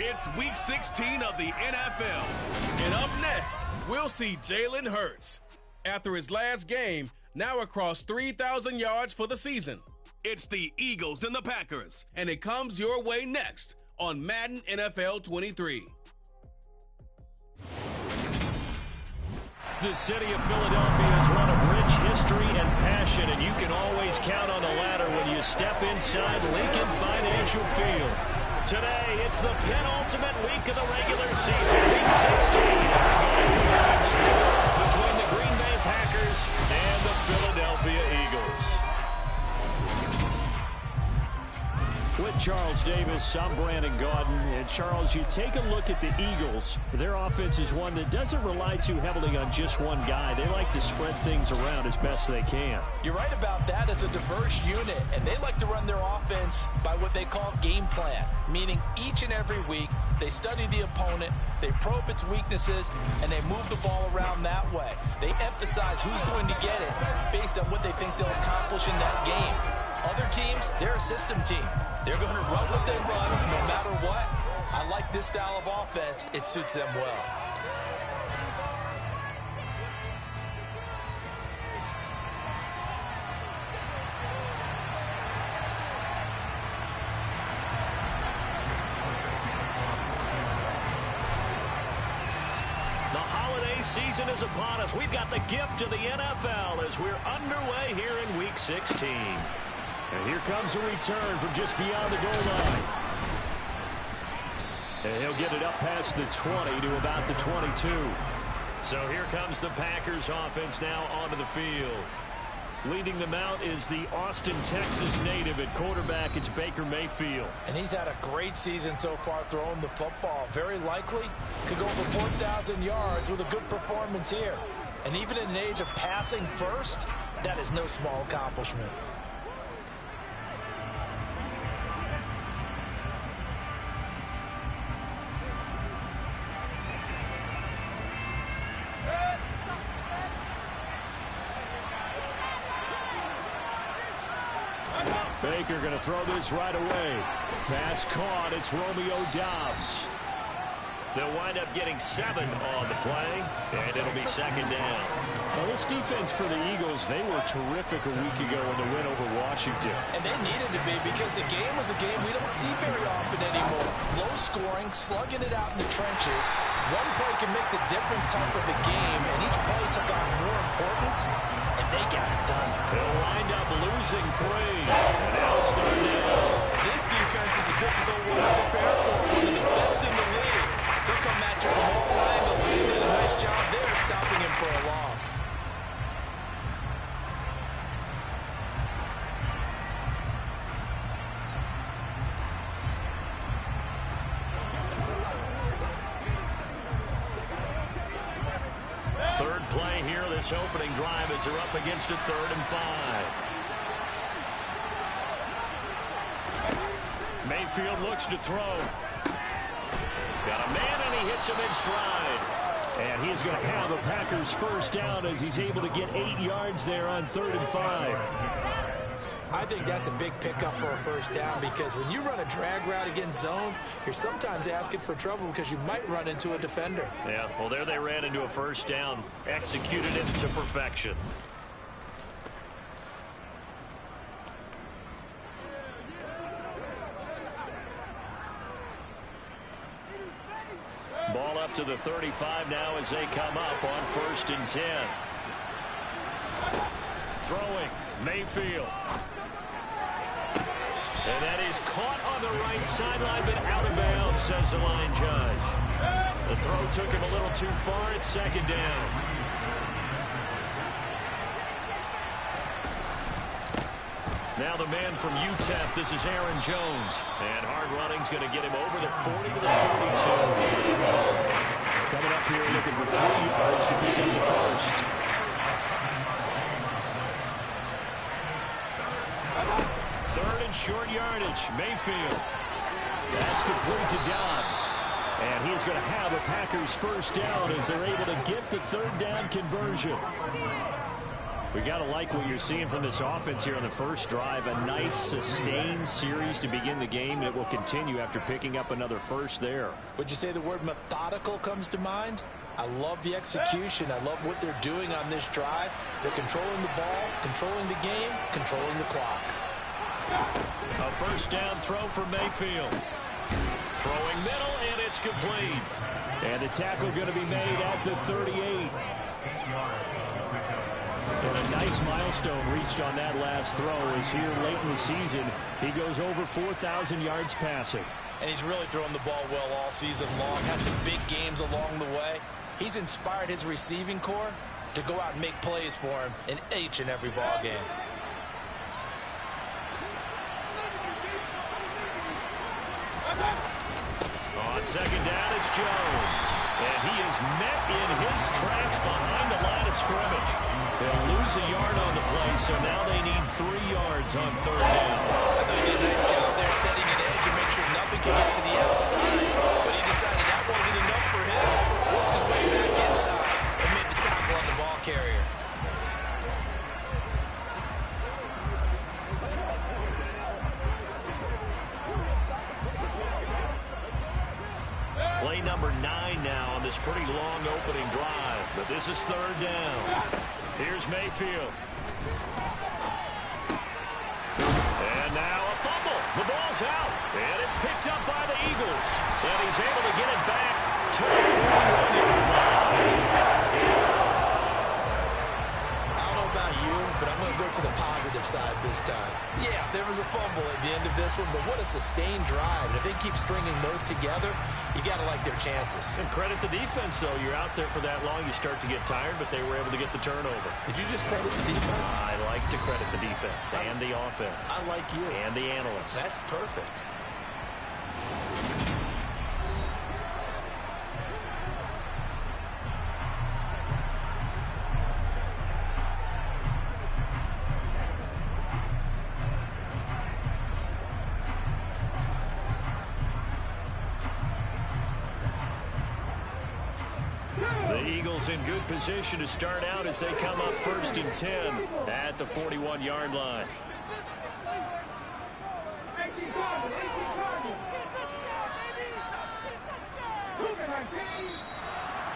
It's Week 16 of the NFL. And up next, we'll see Jalen Hurts. After his last game, now across 3,000 yards for the season. It's the Eagles and the Packers, and it comes your way next on Madden NFL 23. The city of Philadelphia is one of rich history and passion, and you can always count on the ladder when you step inside Lincoln Financial Field. Today, it's the penultimate week of the regular season, Week 16, between the Green Bay Packers and the Philadelphia Eagles. With Charles Davis, I'm Brandon Gaudin. And Charles, you take a look at the Eagles. Their offense is one that doesn't rely too heavily on just one guy. They like to spread things around as best they can. You're right about that. As a diverse unit, and they like to run their offense by what they call game plan, meaning each and every week they study the opponent, they probe its weaknesses, and they move the ball around that way. They emphasize who's going to get it based on what they think they'll accomplish in that game. Other teams, they're a system team. They're going to run what they run no matter what. I like this style of offense. It suits them well. The holiday season is upon us. We've got the gift of the NFL as we're underway here in Week 16. And here comes a return from just beyond the goal line. And he'll get it up past the 20 to about the 22. So here comes the Packers offense now onto the field. Leading them out is the Austin, Texas native. At quarterback, it's Baker Mayfield. And he's had a great season so far throwing the football. Very likely could go over 4,000 yards with a good performance here. And even in an age of passing first, that is no small accomplishment. Baker going to throw this right away. Pass caught. It's Romeo Doubs. They'll wind up getting 7 on the play, and it'll be second down. Well, this defense for the Eagles, they were terrific a week ago in the win over Washington. And they needed to be because the game was a game we don't see very often anymore. Low scoring, slugging it out in the trenches. One play can make the difference type of a game, and each play took on more importance, and they got it done. They'll wind up losing 3. And now it's third down. This defense is a difficult one to prepare for. One of the best in the league. They'll come at you from all angles, and they did a nice job there stopping him for a loss. Third play here, this opening drive as they're up against a 3rd and 5. Mayfield looks to throw. Got a man, and he hits him in stride. And he's going to have a Packers first down as he's able to get 8 yards there on 3rd and 5. I think that's a big pickup for a first down because when you run a drag route against zone, you're sometimes asking for trouble because you might run into a defender. Yeah, well, there they ran into a first down. Executed it to perfection. Ball up to the 35 now as they come up on 1st and 10. Throwing, Mayfield. And that is caught on the right sideline, but out of bounds, says the line judge. The throw took him a little too far. It's second down. Now the man from UTEP, this is Aaron Jones. And hard running's going to get him over the 40 to the 42. Coming up here looking for 3 yards to pick up the first. Third and short yardage, Mayfield. That's complete to Doubs. And he's going to have a Packers first down as they're able to get the 3rd down conversion. We got to like what you're seeing from this offense here on the first drive. A nice sustained series to begin the game that will continue after picking up another first there. Would you say the word methodical comes to mind? I love the execution. I love what they're doing on this drive. They're controlling the ball, controlling the game, controlling the clock. A first down throw for Mayfield. Throwing middle, and it's complete. And the tackle going to be made at the 38. And a nice milestone reached on that last throw as here late in the season, he goes over 4,000 yards passing. And he's really thrown the ball well all season long. Had some big games along the way. He's inspired his receiving corps to go out and make plays for him in each and every ball game. On second down, it's Jones. And he is met in his tracks behind the line of scrimmage. They'll lose a yard on the play, so now they need 3 yards on third down. I thought he did a nice job there setting an edge and make sure nothing could get to the outside. But he decided that wasn't enough for him. Worked his way back inside and made the tackle on the ball carrier. Play number 9 now on this pretty long opening drive. But this is third down. Here's Mayfield. And now a fumble. The ball's out. And it's picked up by the Eagles. And he's able to get it back to the 41-yard line. I don't know about you, but I'm going to go to the positive side this time. Yeah, there was a fumble at the end of this one, but what a sustained drive. And if they keep stringing those together, you got to like their chances. And credit the defense, though. You're out there for that long, you start to get tired, but they were able to get the turnover. Did you just credit the defense? I like to credit the defense and the offense. I like you. And the analysts. That's perfect. In good position to start out as they come up 1st and 10 at the 41-yard line.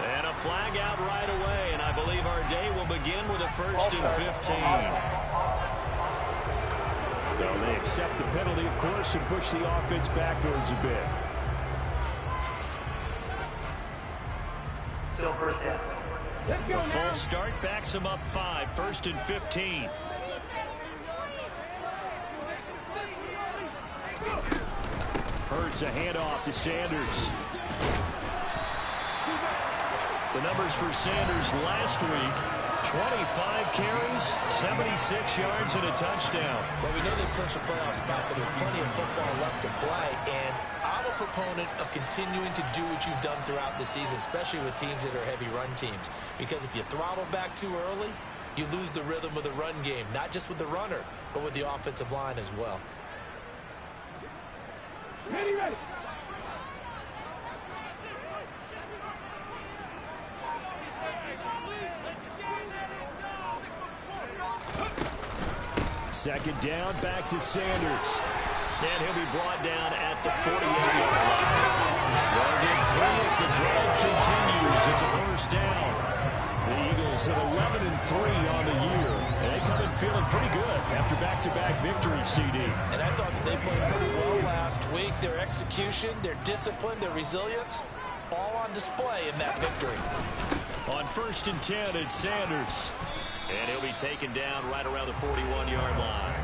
And a flag out right away, and I believe our day will begin with a 1st and 15. So they accept the penalty, of course, and push the offense backwards a bit. Still first down. A false start backs him up 5, 1st and 15. Hurts a handoff to Sanders. The numbers for Sanders last week, 25 carries, 76 yards, and a touchdown. Well, we know they clinched a playoff spot, but there's plenty of football left to play, and I'm a proponent of continuing to do what you've done throughout the season, especially with teams that are heavy run teams, because if you throttle back too early, you lose the rhythm of the run game, not just with the runner, but with the offensive line as well. Ready. Second down, back to Sanders. And he'll be brought down at the 48-yard line. Yarded 3 as the drive continues. It's a first down. The Eagles at 11-3 on the year. And they come in feeling pretty good after back-to-back victories, CD. And I thought that they played pretty well last week. Their execution, their discipline, their resilience, all on display in that victory. On 1st and 10, it's Sanders. And he'll be taken down right around the 41-yard line.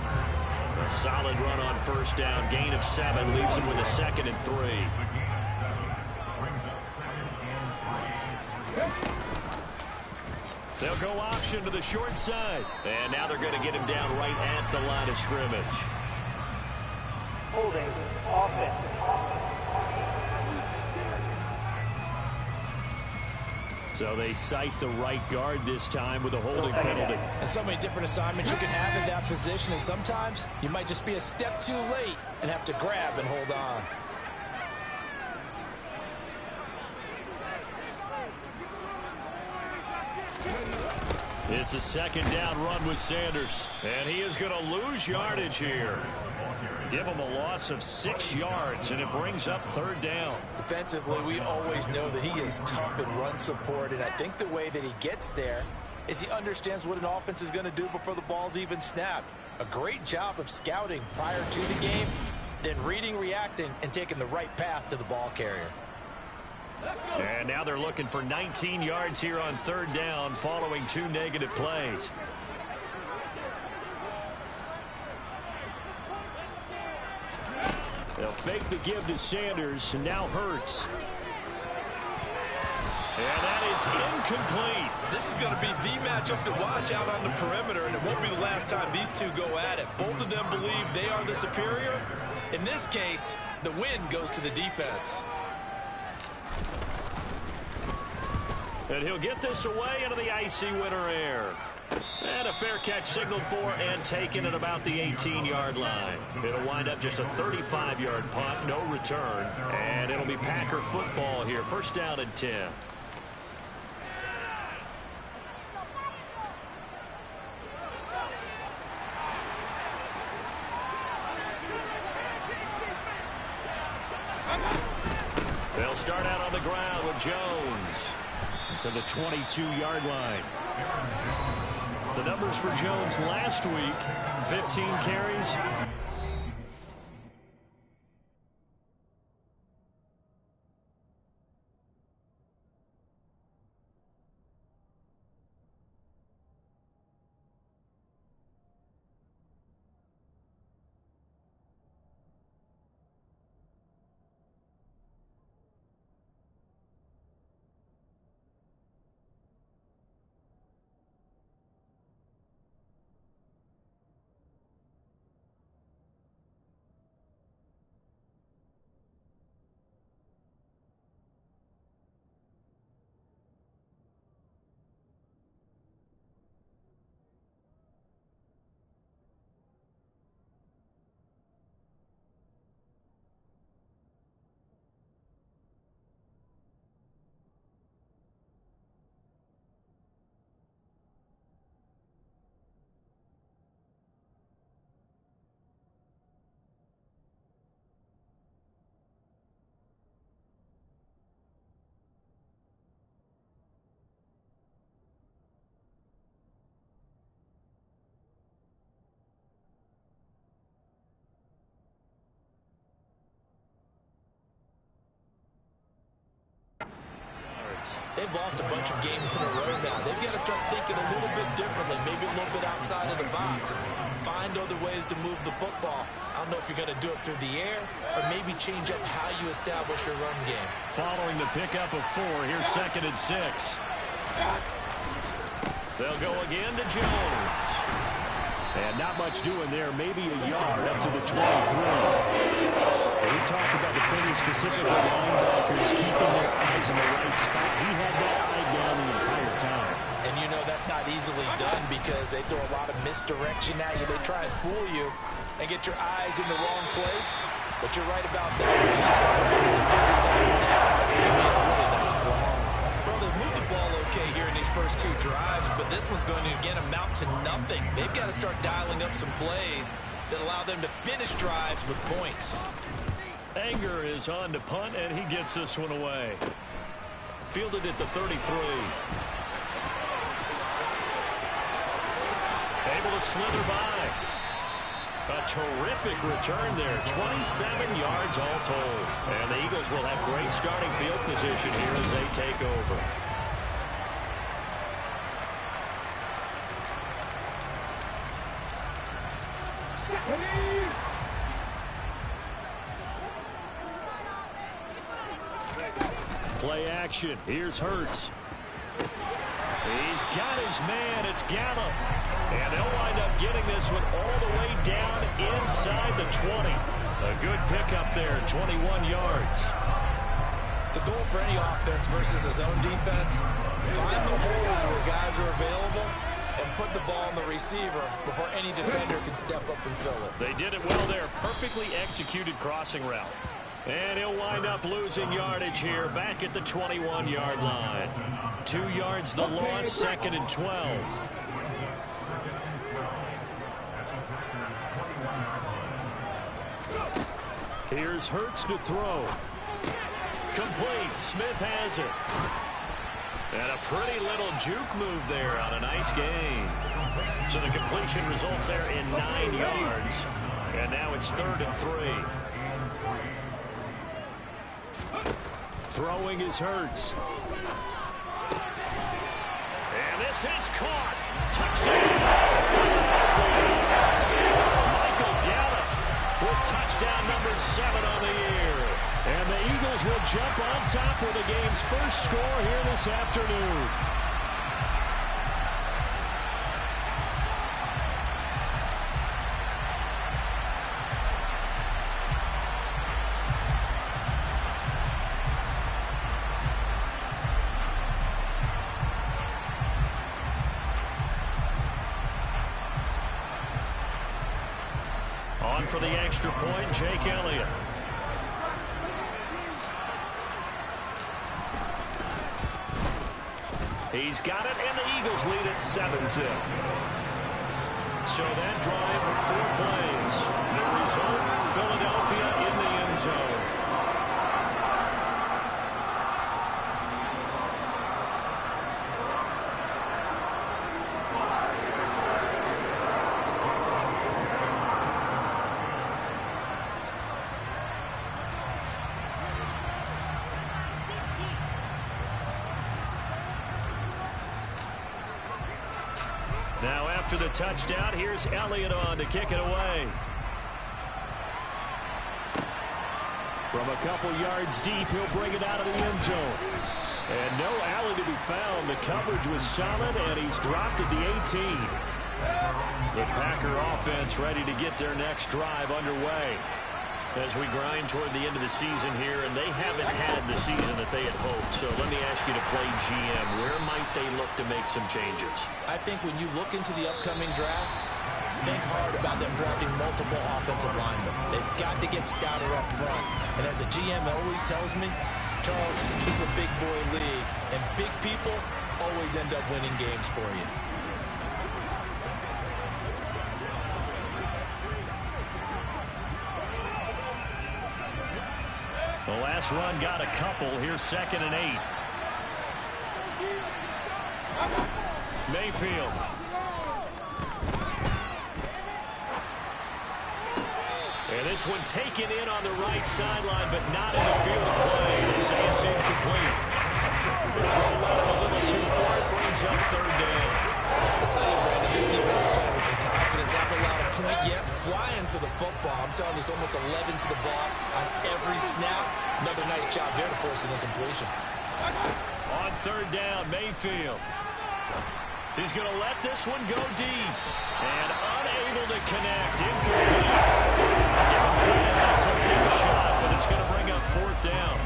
A solid run on first down. Gain of 7 leaves him with a 2nd and 3. They'll go option to the short side. And now they're going to get him down right at the line of scrimmage. Holding offense. So they cite the right guard this time with a holding penalty. And so many different assignments you can have in that position, and sometimes you might just be a step too late and have to grab and hold on. It's a second down run with Sanders. And he is going to lose yardage here. Give him a loss of 6 yards, and it brings up third down. Defensively, we always know that he is tough in run support, and I think the way that he gets there is he understands what an offense is going to do before the ball's even snapped. A great job of scouting prior to the game, then reading, reacting, and taking the right path to the ball carrier. And now they're looking for 19 yards here on third down following 2 negative plays. They'll fake the give to Sanders, and now Hurts. And that is incomplete. This is going to be the matchup to watch out on the perimeter, and it won't be the last time these two go at it. Both of them believe they are the superior. In this case, the win goes to the defense. And he'll get this away into the icy winter air. And a fair catch signaled for and taken at about the 18-yard line. It'll wind up just a 35-yard punt, no return. And it'll be Packer football here. First down and 10. They'll start out on the ground with Jones to the 22-yard line. The numbers for Jones last week, 15 carries. They've lost a bunch of games in a row now. They've got to start thinking a little bit differently, maybe a little bit outside of the box. Find other ways to move the football. I don't know if you're going to do it through the air or maybe change up how you establish your run game. Following the pickup of 4, here's second and 6. They'll go again to Jones. And not much doing there, maybe a yard up to the 23. And we talked about defenders, specifically linebackers, keeping their eyes in the right spot. He had that eye down the entire time. And you know that's not easily done because they throw a lot of misdirection at you. They try and fool you and get your eyes in the wrong place. But you're right about that. He figured that out. He made a really nice play. Well, they moved the ball okay here in these first 2 drives, but this one's going to, again, amount to nothing. They've got to start dialing up some plays that allow them to finish drives with points. Anger is on to punt, and he gets this one away. Fielded at the 33. Able to slither by. A terrific return there. 27 yards all told. And the Eagles will have great starting field position here as they take over. Play action. Here's Hurts. He's got his man. It's Gallup. And they'll wind up getting this one all the way down inside the 20. A good pickup there, 21 yards. The goal for any offense versus his own defense, find the holes where guys are available and put the ball on the receiver before any defender can step up and fill it. They did it well there. Perfectly executed crossing route. And he'll wind up losing yardage here back at the 21-yard line. 2 yards the loss, 2nd and 12. Here's Hurts to throw. Complete. Smith has it. And a pretty little juke move there on a nice gain. So the completion results there in 9 yards. And now it's 3rd and 3. Throwing is Hurts. And this is caught. Touchdown. Michael Gallup with touchdown number 7 on the year. And the Eagles will jump on top with the game's first score here this afternoon. On for the extra point, Jake Elliott. He's got it, and the Eagles lead at 7-0. So that drive for 4 plays. The result, Philadelphia in the end zone. Now after the touchdown, here's Elliott on to kick it away. From a couple yards deep, he'll bring it out of the end zone. And no alley to be found. The coverage was solid, and he's dropped at the 18. The Packer offense ready to get their next drive underway as we grind toward the end of the season here, and they haven't had the season that they had hoped. So let me ask you to play GM. Where might they look to make some changes? I think when you look into the upcoming draft, think hard about them drafting multiple offensive linemen. They've got to get stouter up front. And as a GM always tells me, Charles, this is a big boy league, and big people always end up winning games for you. The last run got a couple. Here's 2nd and 8. Mayfield. And this one taken in on the right sideline, but not in the field of play. They say it's incomplete. The throw went a little too far. It brings up 3rd down. I'll tell you, Brandon, this defense is playing with some confidence. They haven't allowed a point yet. Flying to the football. I'm telling you, it's almost 11 to the ball on every snap. Another nice job there to force an incompletion. On 3rd down, Mayfield. He's going to let this one go deep. And unable to connect. Incomplete. They took their shot, but it's going to bring up 4th down.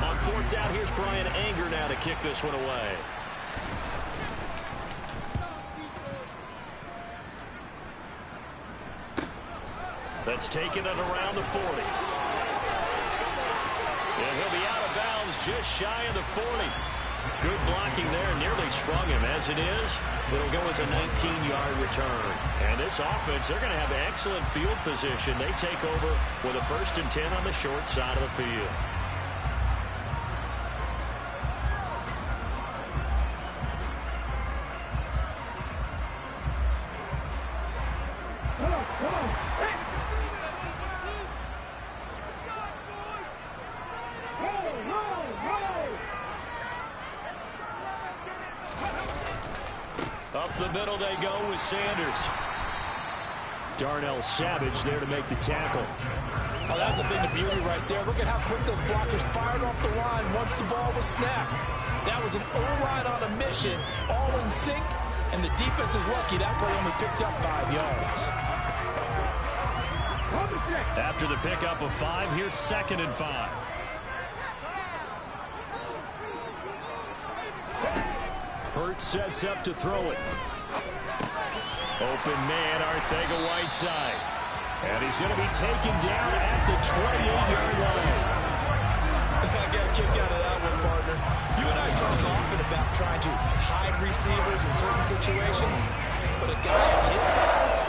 On 4th down, here's Brian Anger now to kick this one away. That's taken it around the 40. And he'll be out of bounds just shy of the 40. Good blocking there, nearly sprung him. As it is, it'll go as a 19-yard return. And this offense, they're going to have excellent field position. They take over with a 1st and 10 on the short side of the field. Up the middle they go with Sanders. Darnell Savage there to make the tackle. Oh, that's a thing of beauty right there. Look at how quick those blockers fired off the line once the ball was snapped. That was an O-line on a mission, all in sync, and the defense is lucky that play only picked up 5 yards. After the pickup of 5, here's 2nd and 5. Hurts sets up to throw it. Open man, Arcega-Whiteside. And he's going to be taken down at the 28-yard line. I got a kick out of that one, partner. You and I talk often about trying to situations, but a guy of his size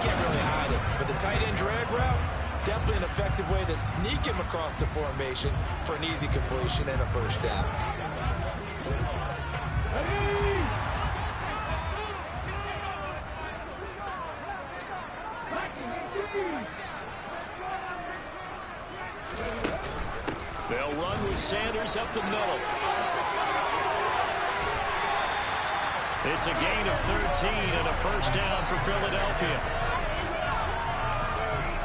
can't really hide it. But the tight end drag route, definitely an effective way to sneak him across the formation for an easy completion and a first down. They'll run with Sanders up the middle. It's a gain of 13 and a first down for Philadelphia.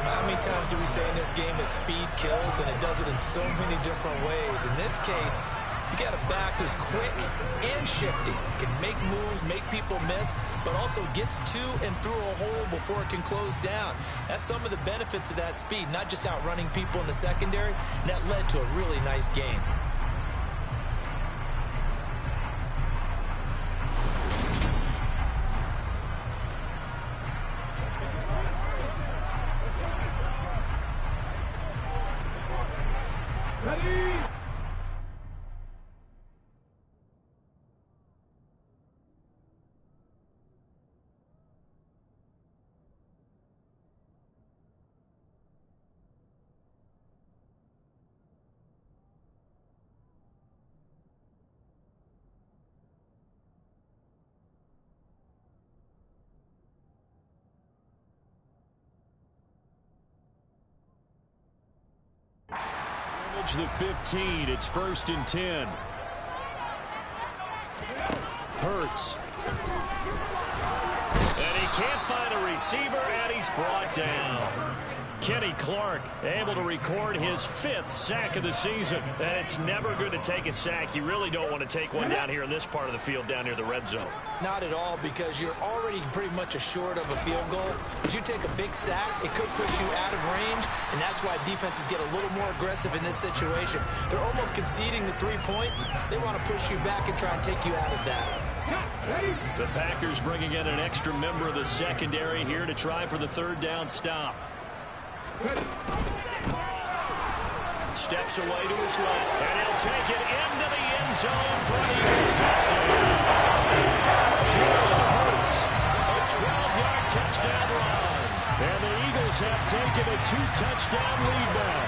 How many times do we say in this game that speed kills, and it does it in so many different ways? In this case, you got a back who's quick and shifty, can make moves, make people miss, but also gets to and through a hole before it can close down. That's some of the benefits of that speed, not just outrunning people in the secondary, and that led to a really nice game. The 15, it's 1st and 10. Hurts. And he can't find a receiver, and he's brought down. Kenny Clark able to record his 5th sack of the season. And it's never good to take a sack. You really don't want to take one down here in this part of the field, down near the red zone. Not at all, because you're already pretty much assured of a field goal. As you take a big sack, it could push you out of range, and that's why defenses get a little more aggressive in this situation. They're almost conceding the 3 points. They want to push you back and try and take you out of that. The Packers bringing in an extra member of the secondary here to try for the 3rd down stop. Steps away to his left, and he'll take it into the end zone for the Eagles touchdown. Jalen Hurts, a 12-yard touchdown run. And the Eagles have taken a 2-touchdown lead now.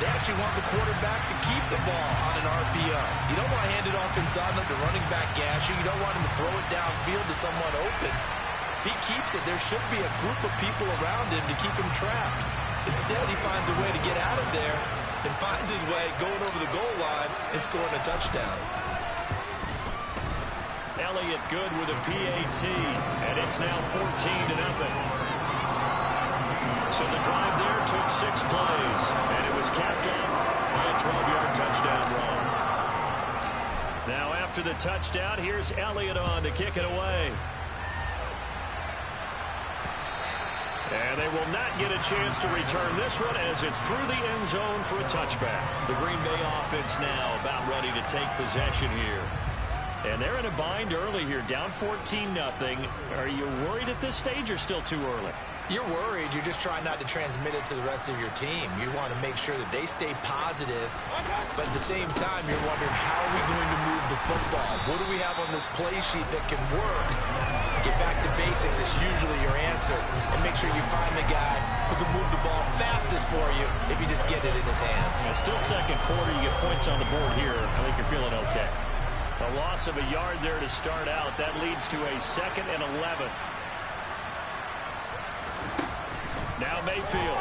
They actually want the quarterback to keep the ball on an RPO. You don't want to hand it off inside him to running back Gasher. You don't want him to throw it downfield to someone open. If he keeps it, there should be a group of people around him to keep him trapped. Instead, he finds a way to get out of there and finds his way going over the goal line and scoring a touchdown. Elliott good with a PAT, and it's now 14-0. So the drive there took 6 plays, and it was capped off by a 12-yard touchdown run. Now after the touchdown, here's Elliott on to kick it away. And they will not get a chance to return this one as it's through the end zone for a touchback. The Green Bay offense now about ready to take possession here. And they're in a bind early here, down 14-0. Are you worried at this stage or still too early? You're worried. You're just trying not to transmit it to the rest of your team. You want to make sure that they stay positive, but at the same time, you're wondering, how are we going to move the football? What do we have on this play sheet that can work? Get back to basics is usually your answer, and make sure you find the guy who can move the ball fastest for you if you just get it in his hands. Yeah, still second quarter. You get points on the board here. I think you're feeling okay. A loss of a yard there to start out. That leads to a 2nd and 11. Now Mayfield.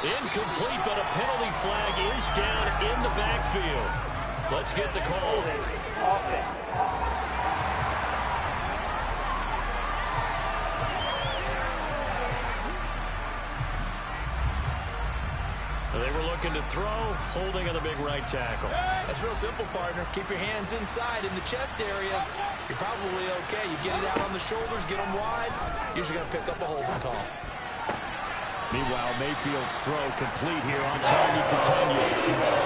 Incomplete, but a penalty flag is down in the backfield. Let's get the call. They were looking to throw, holding on the big right tackle. That's real simple, partner. Keep your hands inside in the chest area. You're probably okay. You get it out on the shoulders, get them wide. Usually going to pick up a holding call. Meanwhile, Mayfield's throw complete here on target to Tanya.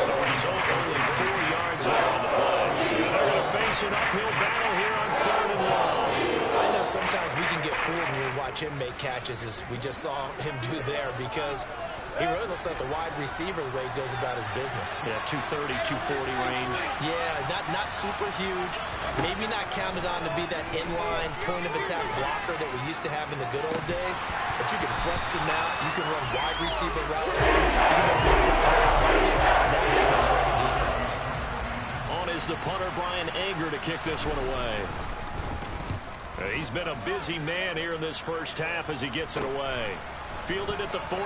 The result, only 4 yards there on the play. They're going to face an uphill battle here on 3rd and long. I know sometimes we can get fooled when we watch him make catches, as we just saw him do there, because He really looks like a wide receiver the way he goes about his business. Yeah, 230, 240 range. Yeah, not super huge. Maybe not counted on to be that inline point-of-attack blocker that we used to have in the good old days. But you can flex him out. You can run wide receiver routes. You can make him a target. And that's how you shred the defense. On is the punter, Brian Anger, to kick this one away. He's been a busy man here in this first half as he gets it away. Fielded at the 43.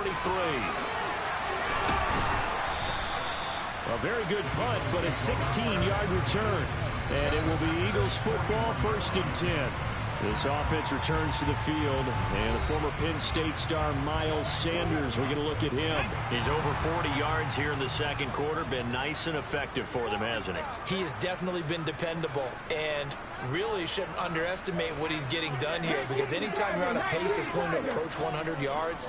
A very good punt, but a 16-yard return. And it will be Eagles football, 1st and 10. This offense returns to the field, and the former Penn State star Miles Sanders, we're going to look at him. He's over 40 yards here in the second quarter. Been nice and effective for them, hasn't he? He has definitely been dependable, and really shouldn't underestimate what he's getting done here, because anytime you're on a pace that's going to approach 100 yards,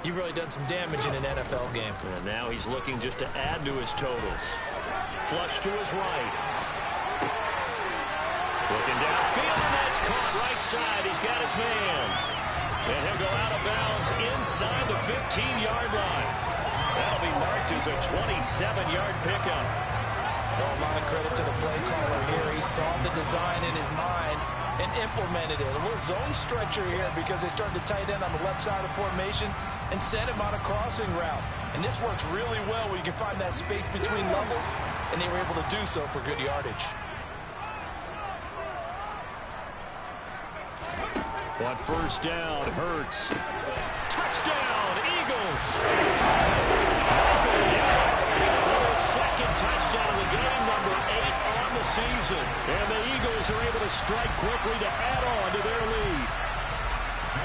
you've really done some damage in an NFL game. And now he's looking just to add to his totals. Flush to his right. Looking downfield, and that's caught right side. He's got his man. And he'll go out of bounds inside the 15-yard line. That'll be marked as a 27-yard pickup. Well, a lot of credit to the play caller here. He saw the design in his mind and implemented it. A little zone stretcher here because they started the tight end on the left side of the formation and sent him on a crossing route. And this works really well where you can find that space between levels, and they were able to do so for good yardage. On 1st down, Hurts. Touchdown, Eagles! Second touchdown of the game, number 8 on the season. And the Eagles are able to strike quickly to add on to their lead.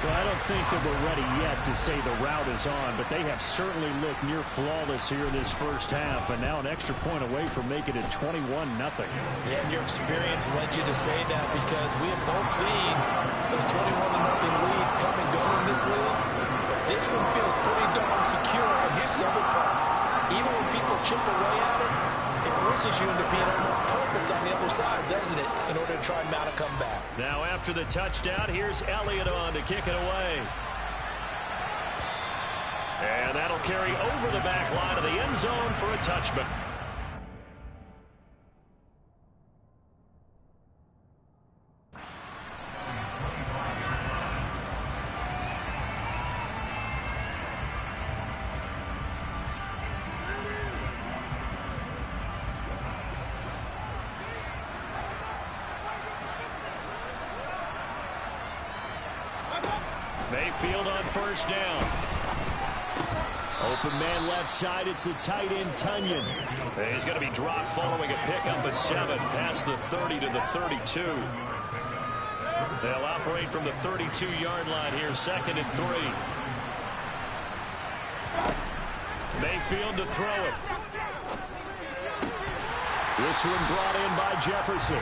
Well, I don't think that we're ready yet to say the route is on, but they have certainly looked near flawless here in this first half, and now an extra point away from making it 21-0. Yeah, and your experience led you to say that, because we have both seen those 21-0 leads come and go in this league. But this one feels pretty darn secure, and here's the other part. Even when people chip away at it, it forces you into being almost perfect on the other side, doesn't it, in order to try and mount a comeback. Now after the touchdown, here's Elliott on to kick it away. And that'll carry over the back line of the end zone for a touchback. Mayfield on 1st down. Open man left side. It's the tight end, Tunyon. He's going to be dropped following a pickup of 7 past the 30 to the 32. They'll operate from the 32-yard line here, 2nd and 3. Mayfield to throw it. This one brought in by Jefferson.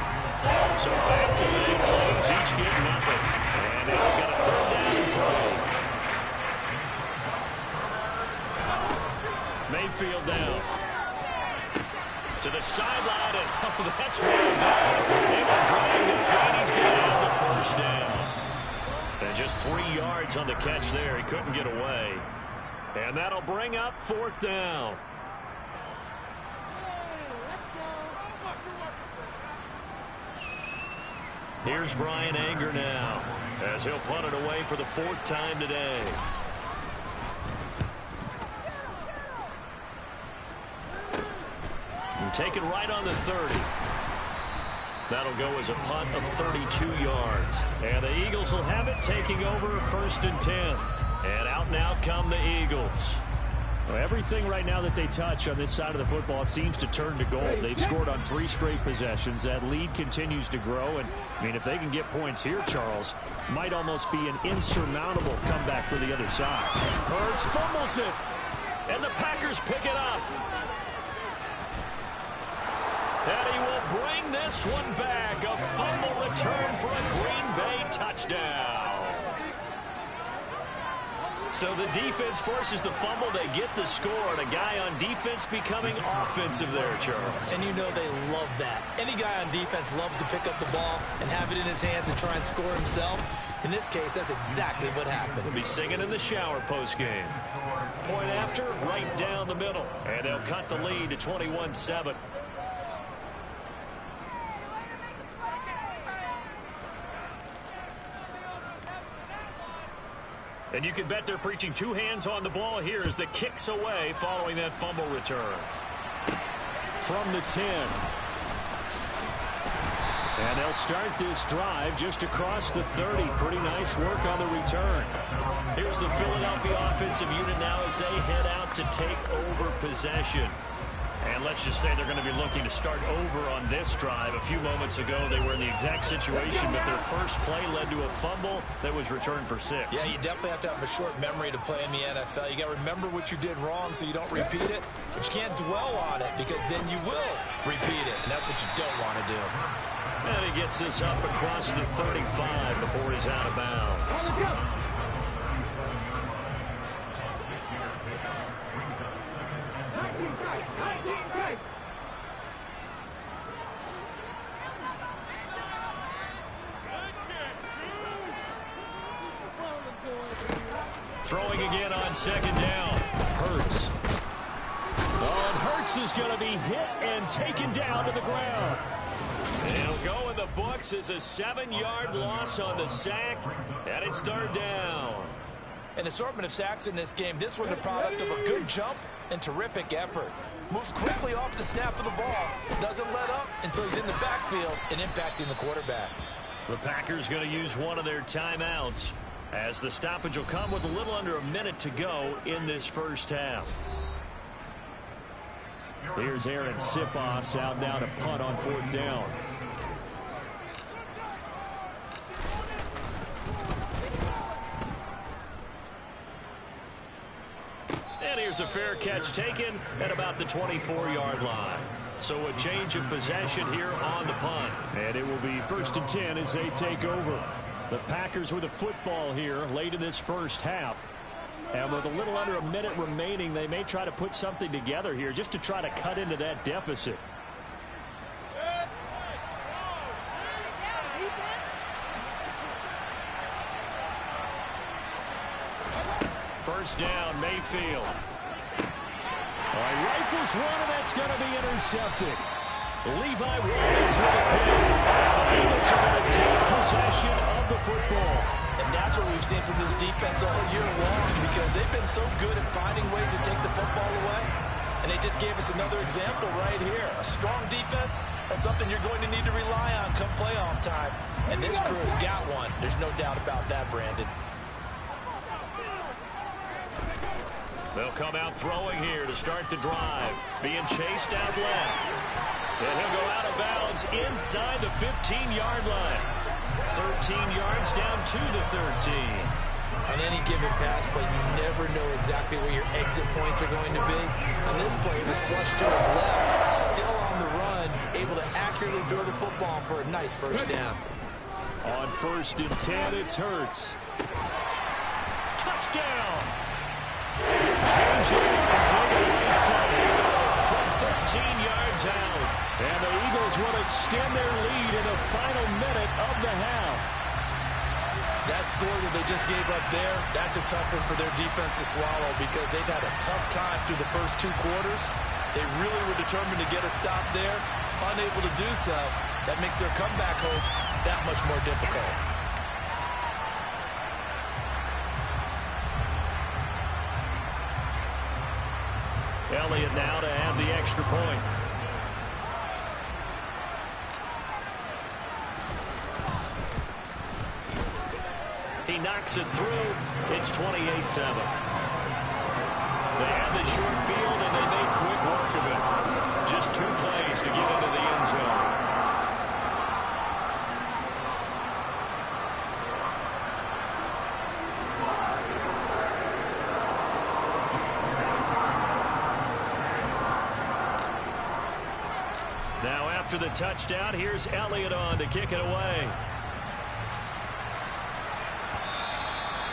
So back-to-back plays, each get nothing. And now we've got a 3rd down and throw. Mayfield down. To the sideline, and oh, that's well done. Able to drag the feet. He's going to have the 1st down. And just 3 yards on the catch there. He couldn't get away. And that'll bring up 4th down. Here's Brian Anger now, as he'll punt it away for the 4th time today. And taken right on the 30. That'll go as a punt of 32 yards. And the Eagles will have it, taking over 1st and 10. And out now come the Eagles. Well, everything right now that they touch on this side of the football, it seems to turn to gold. They've scored on 3 straight possessions. That lead continues to grow. And, I mean, if they can get points here, Charles, might almost be an insurmountable comeback for the other side. Hurts fumbles it. And the Packers pick it up. And he will bring this one back. A fumble return for a Green Bay touchdown. So the defense forces the fumble. They get the score. And a guy on defense becoming offensive there, Charles. And you know they love that. Any guy on defense loves to pick up the ball and have it in his hands and try and score himself. In this case, that's exactly what happened. He'll be singing in the shower postgame. Point after, right down the middle. And they'll cut the lead to 21-7. And you can bet they're preaching two hands on the ball here as the kicks away following that fumble return. From the 10. And they'll start this drive just across the 30. Pretty nice work on the return. Here's the Philadelphia offensive unit now as they head out to take over possession. And let's just say they're going to be looking to start over on this drive. A few moments ago, they were in the exact situation, but their first play led to a fumble that was returned for 6. Yeah, you definitely have to have a short memory to play in the NFL. You got to remember what you did wrong so you don't repeat it, but you can't dwell on it because then you will repeat it, and that's what you don't want to do. And he gets this up across the 35 before he's out of bounds. Throwing again on second down. Hurts. Oh, and Hurts is going to be hit and taken down to the ground. It'll go in the books as a 7-yard loss on the sack, and it's third down. An assortment of sacks in this game. This one the product of a good jump and terrific effort. Moves quickly off the snap of the ball. Doesn't let up until he's in the backfield and impacting the quarterback. The Packers going to use one of their timeouts as the stoppage will come with a little under a minute to go in this first half. Here's Aaron Sifos out now to punt on fourth down. And here's a fair catch taken at about the 24-yard line. So a change of possession here on the punt. And it will be 1st and 10 as they take over. The Packers with a football here late in this first half. And with a little under a minute remaining, they may try to put something together here just to try to cut into that deficit. First down, Mayfield. All right, rifles one, and that's going to be intercepted. Levi Wallace with a pick. The Eagles are going to take possession of the football. And that's what we've seen from this defense all year long because they've been so good at finding ways to take the football away. And they just gave us another example right here. A strong defense, that's something you're going to need to rely on come playoff time. And this crew has got one. There's no doubt about that, Brandon. They'll come out throwing here to start the drive. Being chased out left. And he'll go out of bounds inside the 15-yard line. 13 yards down to the 13. On any given pass play, you never know exactly where your exit points are going to be. On this play, it was flushed to his left, still on the run, able to accurately throw the football for a nice first down. On 1st and 10, it's Hurts. Touchdown! Changing the right side from 13 yards out. And the Eagles will extend their lead in the final minute of the half. That score that they just gave up there, that's a tough one for their defense to swallow because they've had a tough time through the first 2 quarters. They really were determined to get a stop there, unable to do so. That makes their comeback hopes that much more difficult. Elliott now to add the extra point. He knocks it through. It's 28-7. They had the short field, and they made quick work of it. Just 2 plays to get into the end zone. Now after the touchdown, here's Elliott on to kick it away.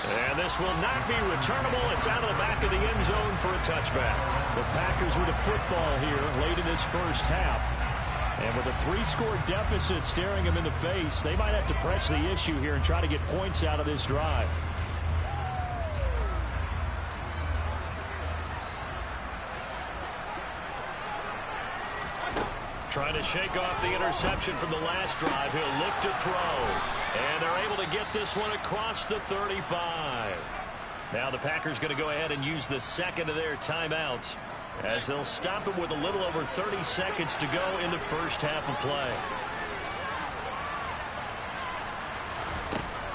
And this will not be returnable. It's out of the back of the end zone for a touchback. The Packers with a football here late in this first half. And with a 3-score deficit staring him in the face, they might have to press the issue here and try to get points out of this drive. Trying to shake off the interception from the last drive. He'll look to throw. And they're able to get this one across the 35. Now the Packers going to go ahead and use the second of their timeouts, as they'll stop it with a little over 30 seconds to go in the first half of play.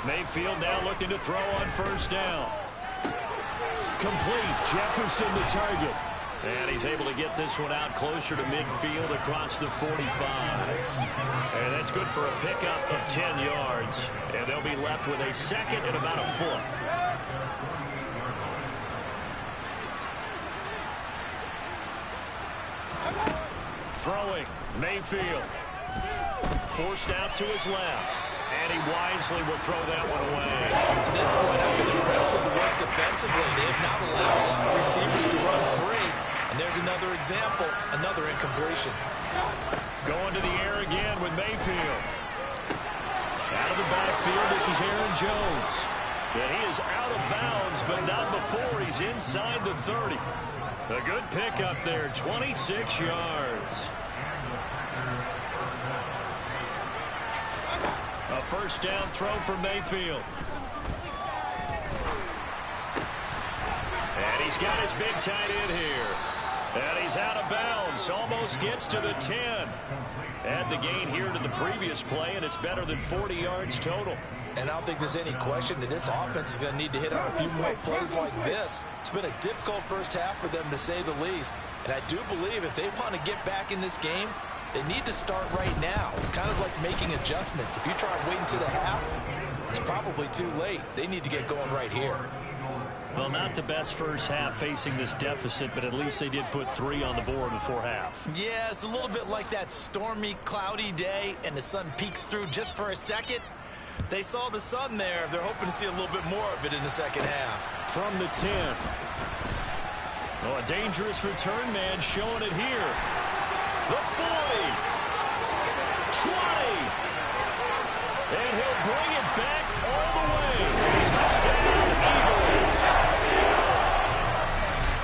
Mayfield now looking to throw on first down. Complete. Jefferson the target. And he's able to get this one out closer to midfield across the 45. And that's good for a pickup of 10 yards. And they'll be left with a second and about a foot. Throwing. Mayfield. Forced out to his left. And he wisely will throw that one away. To this point, I've been impressed with the work defensively. They have not allowed a lot of receivers to run free. And there's another example, another incompletion. Going to the air again with Mayfield. Out of the backfield, this is Aaron Jones. And he is out of bounds, but not before he's inside the 30. A good pickup there, 26 yards. A first down throw for Mayfield. And he's got his big tight end here. And he's out of bounds. Almost gets to the 10. Add the gain here to the previous play, and it's better than 40 yards total. And I don't think there's any question that this offense is going to need to hit on a few more plays like this. It's been a difficult first half for them, to say the least. And I do believe if they want to get back in this game, they need to start right now. It's kind of like making adjustments. If you try and wait until the half, it's probably too late. They need to get going right here. Well, not the best first half facing this deficit, but at least they did put 3 on the board before half. Yeah, it's a little bit like that stormy, cloudy day, and the sun peeks through just for a second. They saw the sun there. They're hoping to see a little bit more of it in the second half. From the 10. Oh, a dangerous return man showing it here. The 40. 20. And he'll bring it back all the way. Touchdown, Eagles.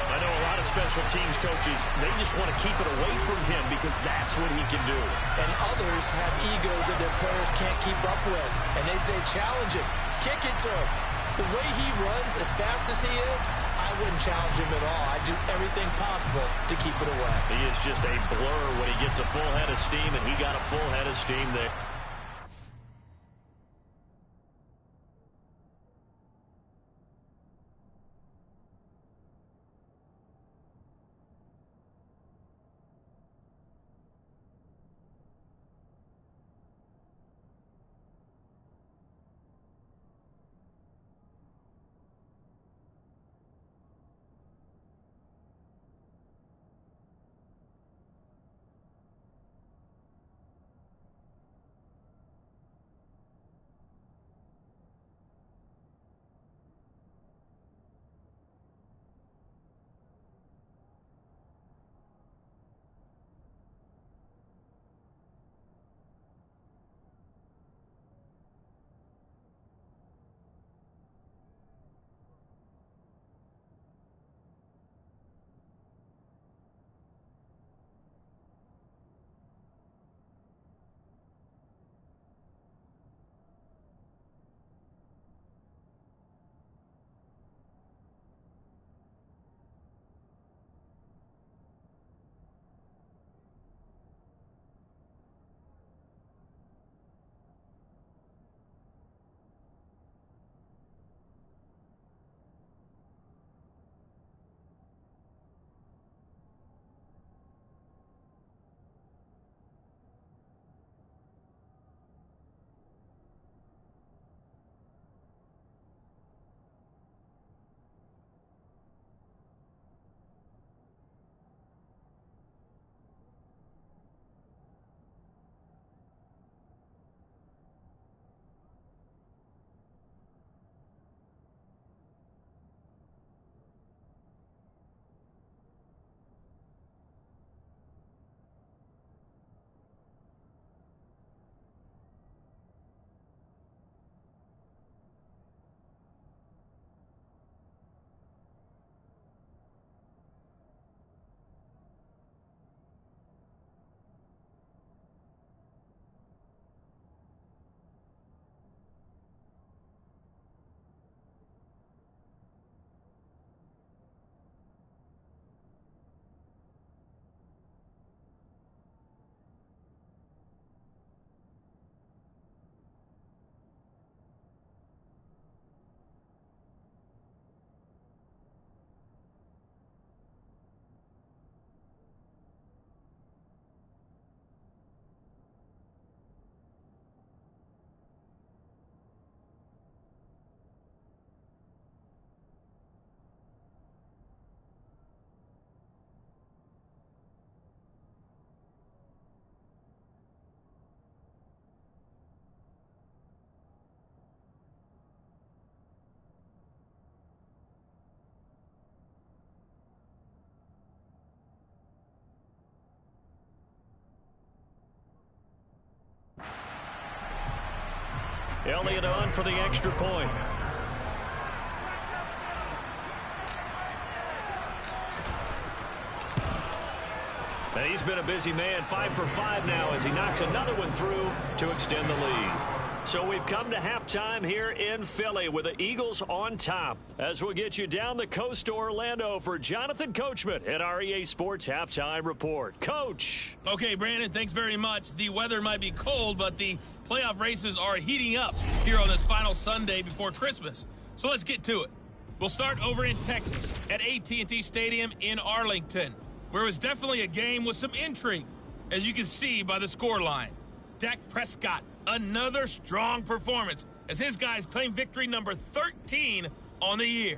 I know a lot of special teams coaches, they just want to keep it away from him because that's what he can do. And others have egos that their players can't keep up with. And they say, challenge him. Kick it to him. The way he runs as fast as he is, I wouldn't challenge him at all. I'd do everything possible to keep it away. He is just a blur when he gets a full head of steam, and he got a full head of steam there. Elliott on for the extra point. And he's been a busy man, 5 for 5 now as he knocks another one through to extend the lead. So we've come to halftime here in Philly with the Eagles on top. As we'll get you down the coast to Orlando for Jonathan Coachman at our EA Sports Halftime Report. Coach. Okay, Brandon, thanks very much. The weather might be cold, but the playoff races are heating up here on this final Sunday before Christmas. So let's get to it. We'll start over in Texas at AT&T Stadium in Arlington, where it was definitely a game with some intrigue, as you can see by the scoreline. Dak Prescott, another strong performance as his guys claim victory number 13 on the year.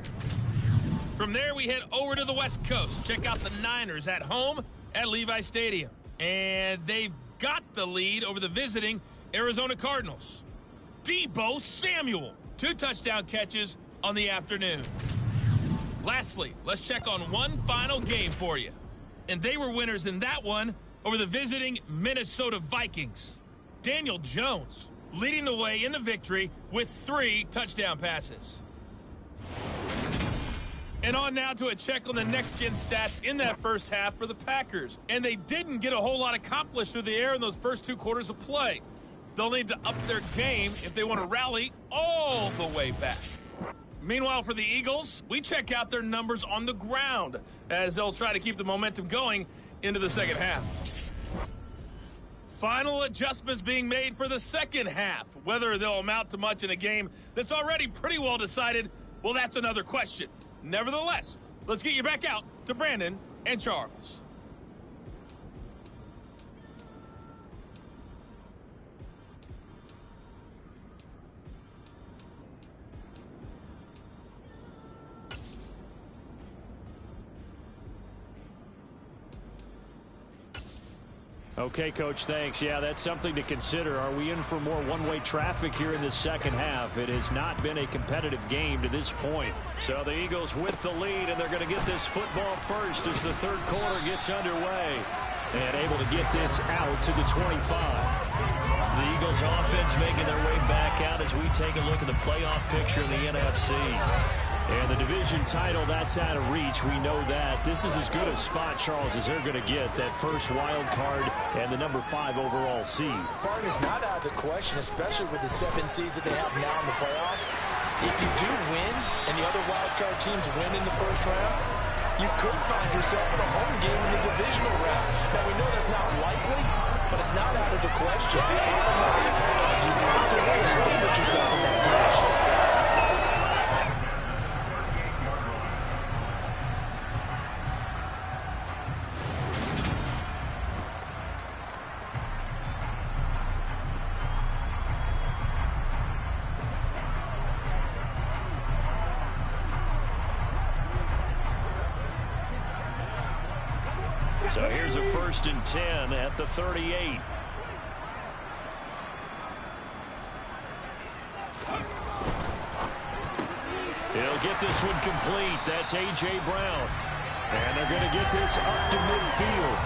From there, we head over to the West Coast. Check out the Niners at home at Levi Stadium. And they've got the lead over the visiting Arizona Cardinals. Deebo Samuel, 2 touchdown catches on the afternoon. Lastly, let's check on one final game for you. And they were winners in that one over the visiting Minnesota Vikings. Daniel Jones leading the way in the victory with 3 touchdown passes. And on now to a check on the next-gen stats in that first half for the Packers. And they didn't get a whole lot accomplished through the air in those first 2 quarters of play. They'll need to up their game if they want to rally all the way back. Meanwhile, for the Eagles, we check out their numbers on the ground as they'll try to keep the momentum going into the second half. Final adjustments being made for the second half. Whether they'll amount to much in a game that's already pretty well decided, well, that's another question. Nevertheless, let's get you back out to Brandon and Charles. Okay, Coach, thanks. Yeah, that's something to consider. Are we in for more one-way traffic here in the second half? It has not been a competitive game to this point. So the Eagles with the lead, and they're going to get this football first as the third quarter gets underway. And able to get this out to the 25. The Eagles offense making their way back out as we take a look at the playoff picture in the NFC. And the division title, that's out of reach. We know that. This is as good a spot, Charles, as they're going to get. That first wild card and the number 5 overall seed. Barton is not out of the question, especially with the 7 seeds that they have now in the playoffs. If you do win and the other wild card teams win in the first round, you could find yourself with a home game in the divisional round. Now, we know that's not likely, but it's not out of the question. You have to win to put yourself in that position. So here's a 1st and 10 at the 38. He'll get this one complete. That's A.J. Brown. And they're going to get this up to midfield.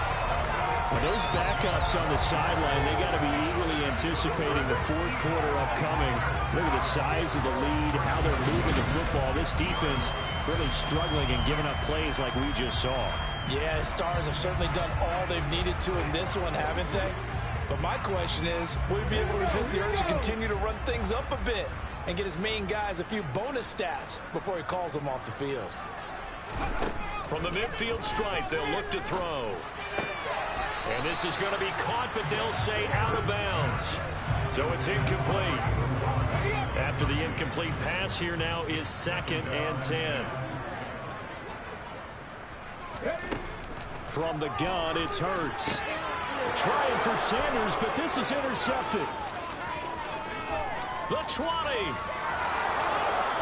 Well, those backups on the sideline, they got to be eagerly anticipating the 4th quarter upcoming. Look at the size of the lead, how they're moving the football. This defense really struggling and giving up plays like we just saw. Yeah, the Stars have certainly done all they've needed to in this one, haven't they? But my question is, will he be able to resist the urge to continue to run things up a bit and get his main guys a few bonus stats before he calls them off the field? From the midfield stripe, they'll look to throw. And this is going to be caught, but they'll say out of bounds. So it's incomplete. After the incomplete pass, here now is 2nd and 10. From the gun, it's Hurts. Trying for Sanders, but this is intercepted. The 20.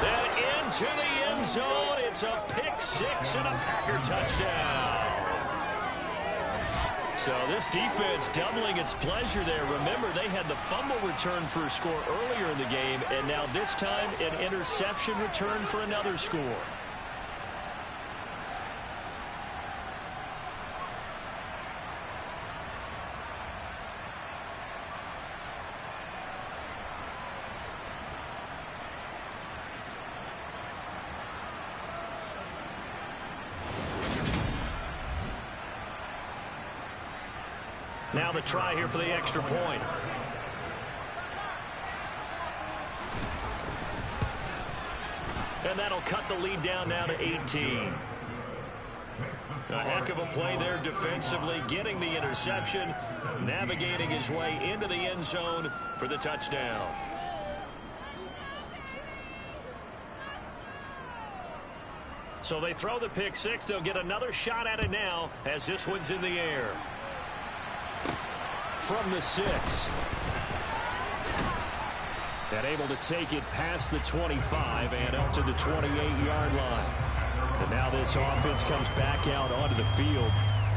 Then into the end zone. It's a pick 6 and a Packer touchdown. So this defense doubling its pleasure there. Remember, they had the fumble return for a score earlier in the game, and now this time an interception return for another score. now the try here for the extra point. And that'll cut the lead down now to 18. A heck of a play there defensively, getting the interception, navigating his way into the end zone for the touchdown. So they throw the pick six. They'll get another shot at it now as this one's in the air. From the 6. And able to take it past the 25 and up to the 28-yard line. And now this offense comes back out onto the field.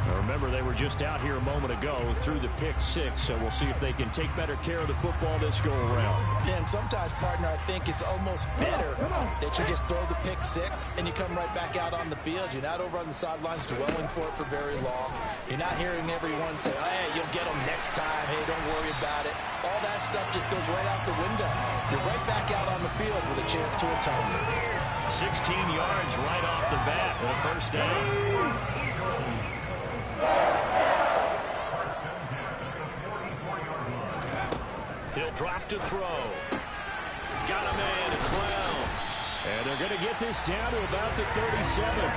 Now remember, they were just out here a moment ago through the pick six, so we'll see if they can take better care of the football this go-around. Yeah, and sometimes, partner, I think it's almost better that you just throw the pick six and you come right back out on the field. You're not over on the sidelines dwelling for it for very long. You're not hearing everyone say, hey, you'll get them next time. Hey, don't worry about it. All that stuff just goes right out the window. You're right back out on the field with a chance to atone. 16 yards right off the bat with a first down. He'll drop to throw. Got a man. It's Brown. And they're going to get this down to about the 37.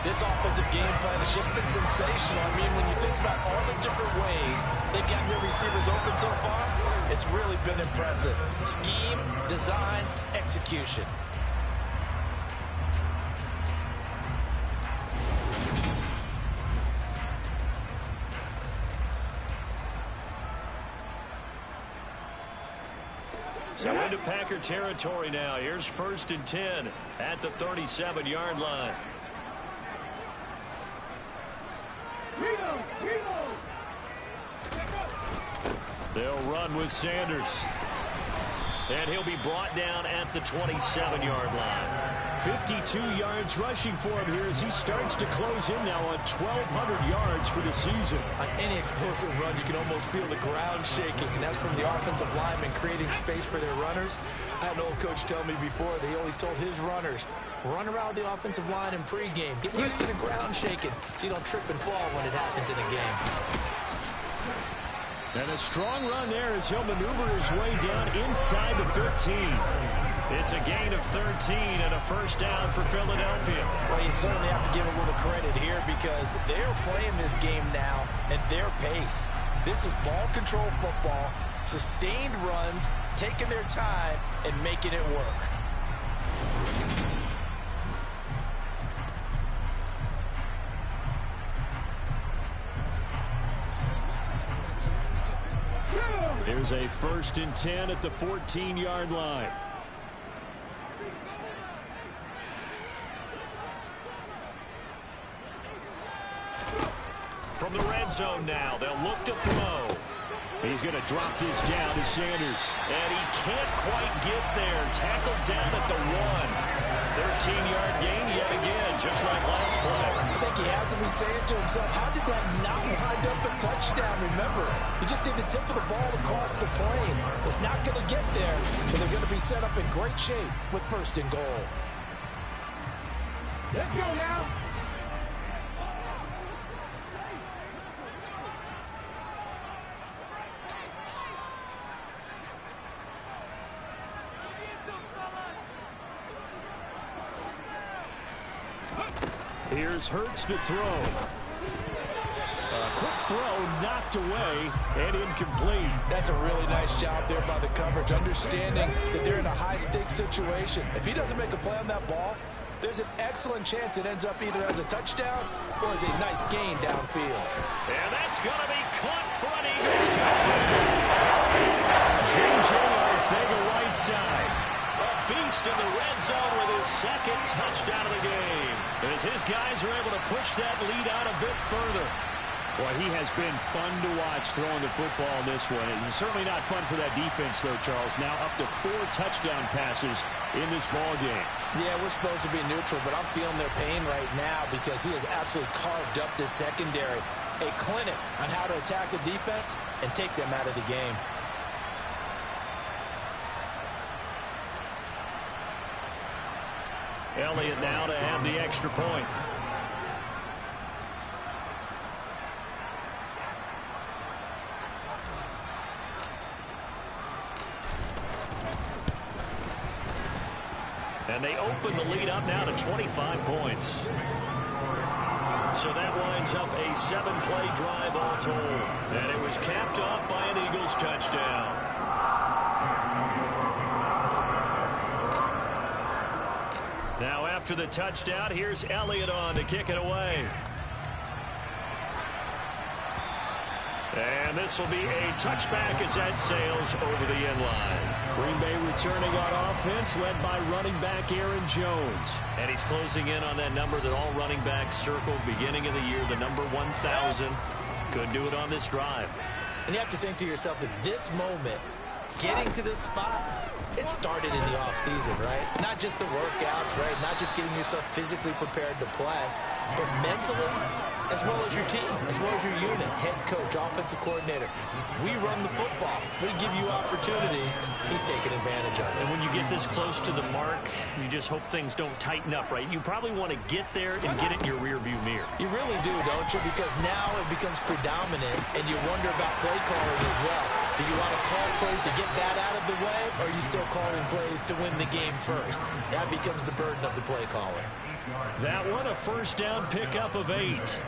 This offensive game plan has just been sensational. I mean, when you think about all the different ways they've gotten their receivers open so far, it's really been impressive. Scheme, design, execution. So into Packer territory now. Here's 1st and 10 at the 37-yard line. They'll run with Sanders. And he'll be brought down at the 27-yard line. 52 yards rushing for him here as he starts to close in now on 1,200 yards for the season. On any explosive run, you can almost feel the ground shaking, and that's from the offensive linemen creating space for their runners. I had an old coach tell me before, they always told his runners, run around the offensive line in pregame. Get used to the ground shaking so you don't trip and fall when it happens in a game. And a strong run there as he'll maneuver his way down inside the 15. It's a gain of 13 and a first down for Philadelphia. Well, you certainly have to give a little credit here because they're playing this game now at their pace. This is ball control football, sustained runs, taking their time, and making it work. Here's a 1st and 10 at the 14-yard line. From the red zone now, they'll look to throw. He's going to drop this down to Sanders. And he can't quite get there. Tackled down at the 1. 13-yard gain yet again, just like last play. I think he has to be saying to himself, how did that not wind up a touchdown? Remember, you just need the tip of the ball across the plane. It's not going to get there, but they're going to be set up in great shape with 1st and goal. Let's go now. Here's Hurts to throw. A quick throw knocked away and incomplete. That's a really nice job there by the coverage, understanding that they're in a high-stakes situation. If he doesn't make a play on that ball, there's an excellent chance it ends up either as a touchdown or as a nice gain downfield. And that's going to be caught for an Eagles touchdown. J.J. Arcega-Whiteside. Beast in the red zone with his 2nd touchdown of the game. As his guys are able to push that lead out a bit further. Boy, he has been fun to watch throwing the football this way. It's certainly not fun for that defense, though, Charles. Now up to 4 touchdown passes in this ball game. Yeah, we're supposed to be neutral, but I'm feeling their pain right now because he has absolutely carved up this secondary. A clinic on how to attack a defense and take them out of the game. Elliott now to have the extra point. And they open the lead up now to 25 points. So that winds up a 7-play drive all told. And it was capped off by an Eagles touchdown. Now after the touchdown, here's Elliott on to kick it away. And this will be a touchback as that sails over the end line. Green Bay returning on offense, led by running back Aaron Jones. And he's closing in on that number that all running backs circled beginning of the year, the number 1,000. Could do it on this drive. And you have to think to yourself that this moment, getting to this spot, it started in the offseason, right? Not just the workouts, right? Not just getting yourself physically prepared to play, but mentally, as well as your team, as well as your unit, head coach, offensive coordinator. We run the football. We give you opportunities. He's taking advantage of it. And when you get this close to the mark, you just hope things don't tighten up, right? You probably want to get there and get it in your rearview mirror. You really do, don't you? Because now it becomes predominant, and you wonder about play calling as well. Do you want to call plays to get that out of the way, or are you still calling plays to win the game first? That becomes the burden of the play caller. That one, a first down pickup of 8.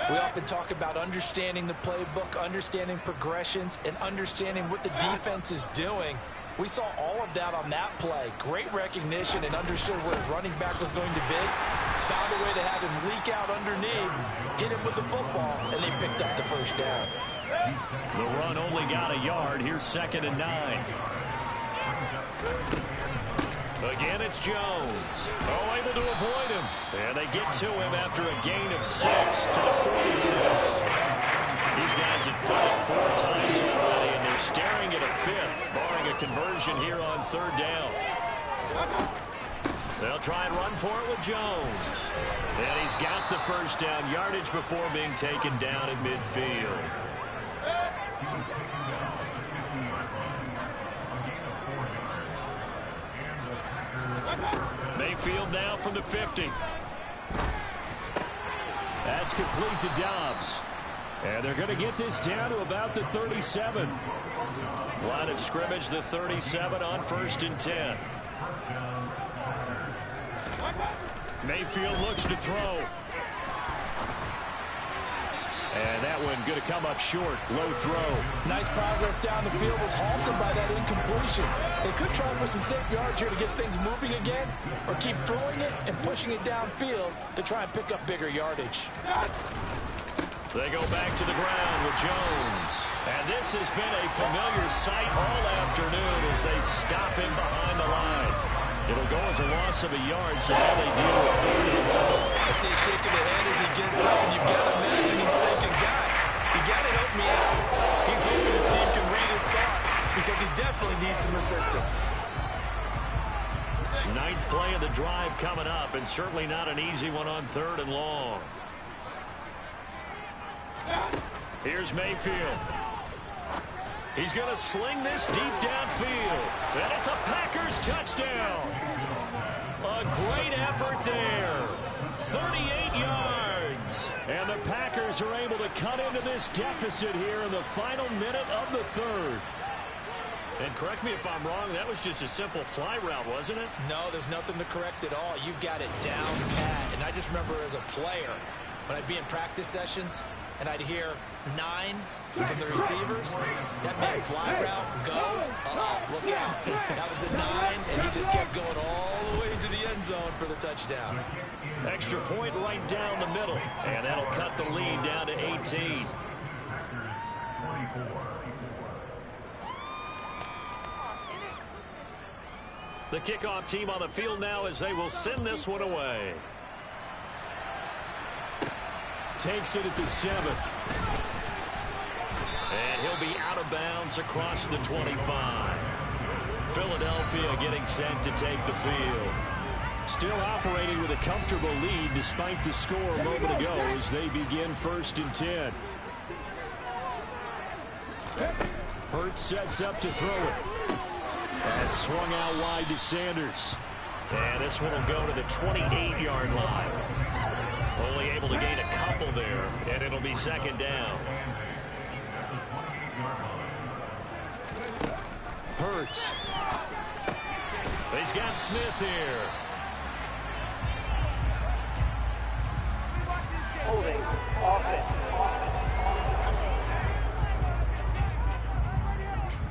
We often talk about understanding the playbook, understanding progressions, and understanding what the defense is doing. We saw all of that on that play. Great recognition and understood where his running back was going to be. Found a way to have him leak out underneath, hit him with the football, and they picked up the first down. The run only got a yard. Here's 2nd and 9. Again, it's Jones. Oh, able to avoid him. And they get to him after a gain of 6 to the 46. These guys have put it 4 times already, and they're staring at a 5th, barring a conversion here on 3rd down. They'll try and run for it with Jones. And he's got the first down yardage before being taken down at midfield. Mayfield now from the 50. That's complete to Dobbs. And they're going to get this down to about the 37. Line of scrimmage, the 37 on 1st and 10. Mayfield looks to throw. And that one going to come up short. Low throw. Nice progress down the field, was halted by that incompletion. They could try for some safe yards here to get things moving again, or keep throwing it and pushing it downfield to try and pick up bigger yardage. They go back to the ground with Jones. And this has been a familiar sight all afternoon as they stop him behind the line. It'll go as a loss of a yard, so now they deal with 3rd and long. I see a shake of the head as he gets up, and you've got to imagine he's thinking, guys, you got to help me out. He's hoping his team can read his thoughts because he definitely needs some assistance. 9th play of the drive coming up, and certainly not an easy one on 3rd and long. Here's Mayfield. He's going to sling this deep downfield. And it's a Packers touchdown. A great effort there. 38 yards. And the Packers are able to cut into this deficit here in the final minute of the 3rd. And correct me if I'm wrong, that was just a simple fly route, wasn't it? No, there's nothing to correct at all. You've got it down pat. And I just remember as a player, when I'd be in practice sessions, and I'd hear 9 from the receivers. That meant fly route, go, look out. That was the 9, and he just kept going all the way to the end zone for the touchdown. Extra point right down the middle, and that'll cut the lead down to 18. The kickoff team on the field now as they will send this one away. Takes it at the 7. And he'll be out of bounds across the 25. Philadelphia getting set to take the field. Still operating with a comfortable lead despite the score a moment ago as they begin 1st and 10. Hurts sets up to throw it. That's swung out wide to Sanders. And this one will go to the 28-yard line. Only able to gain a couple there, and it'll be 2nd down. Hurts. He's got Smith here. Holding offense.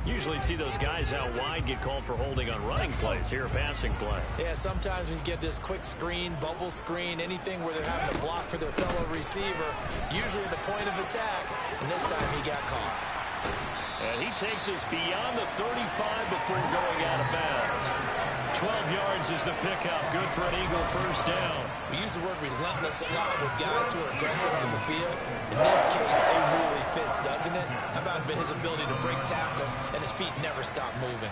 Usually see those guys out wide get called for holding on running plays. Here, a passing play. Yeah, sometimes when you get this quick screen, bubble screen, anything where they're having to block for their fellow receiver, usually the point of attack, and this time he got caught. And he takes us beyond the 35 before going out of bounds. 12 yards is the pickup. Good for an Eagle first down. We use the word relentless a lot with guys who are aggressive on the field. In this case, it really fits, doesn't it? How about his ability to break tackles and his feet never stop moving?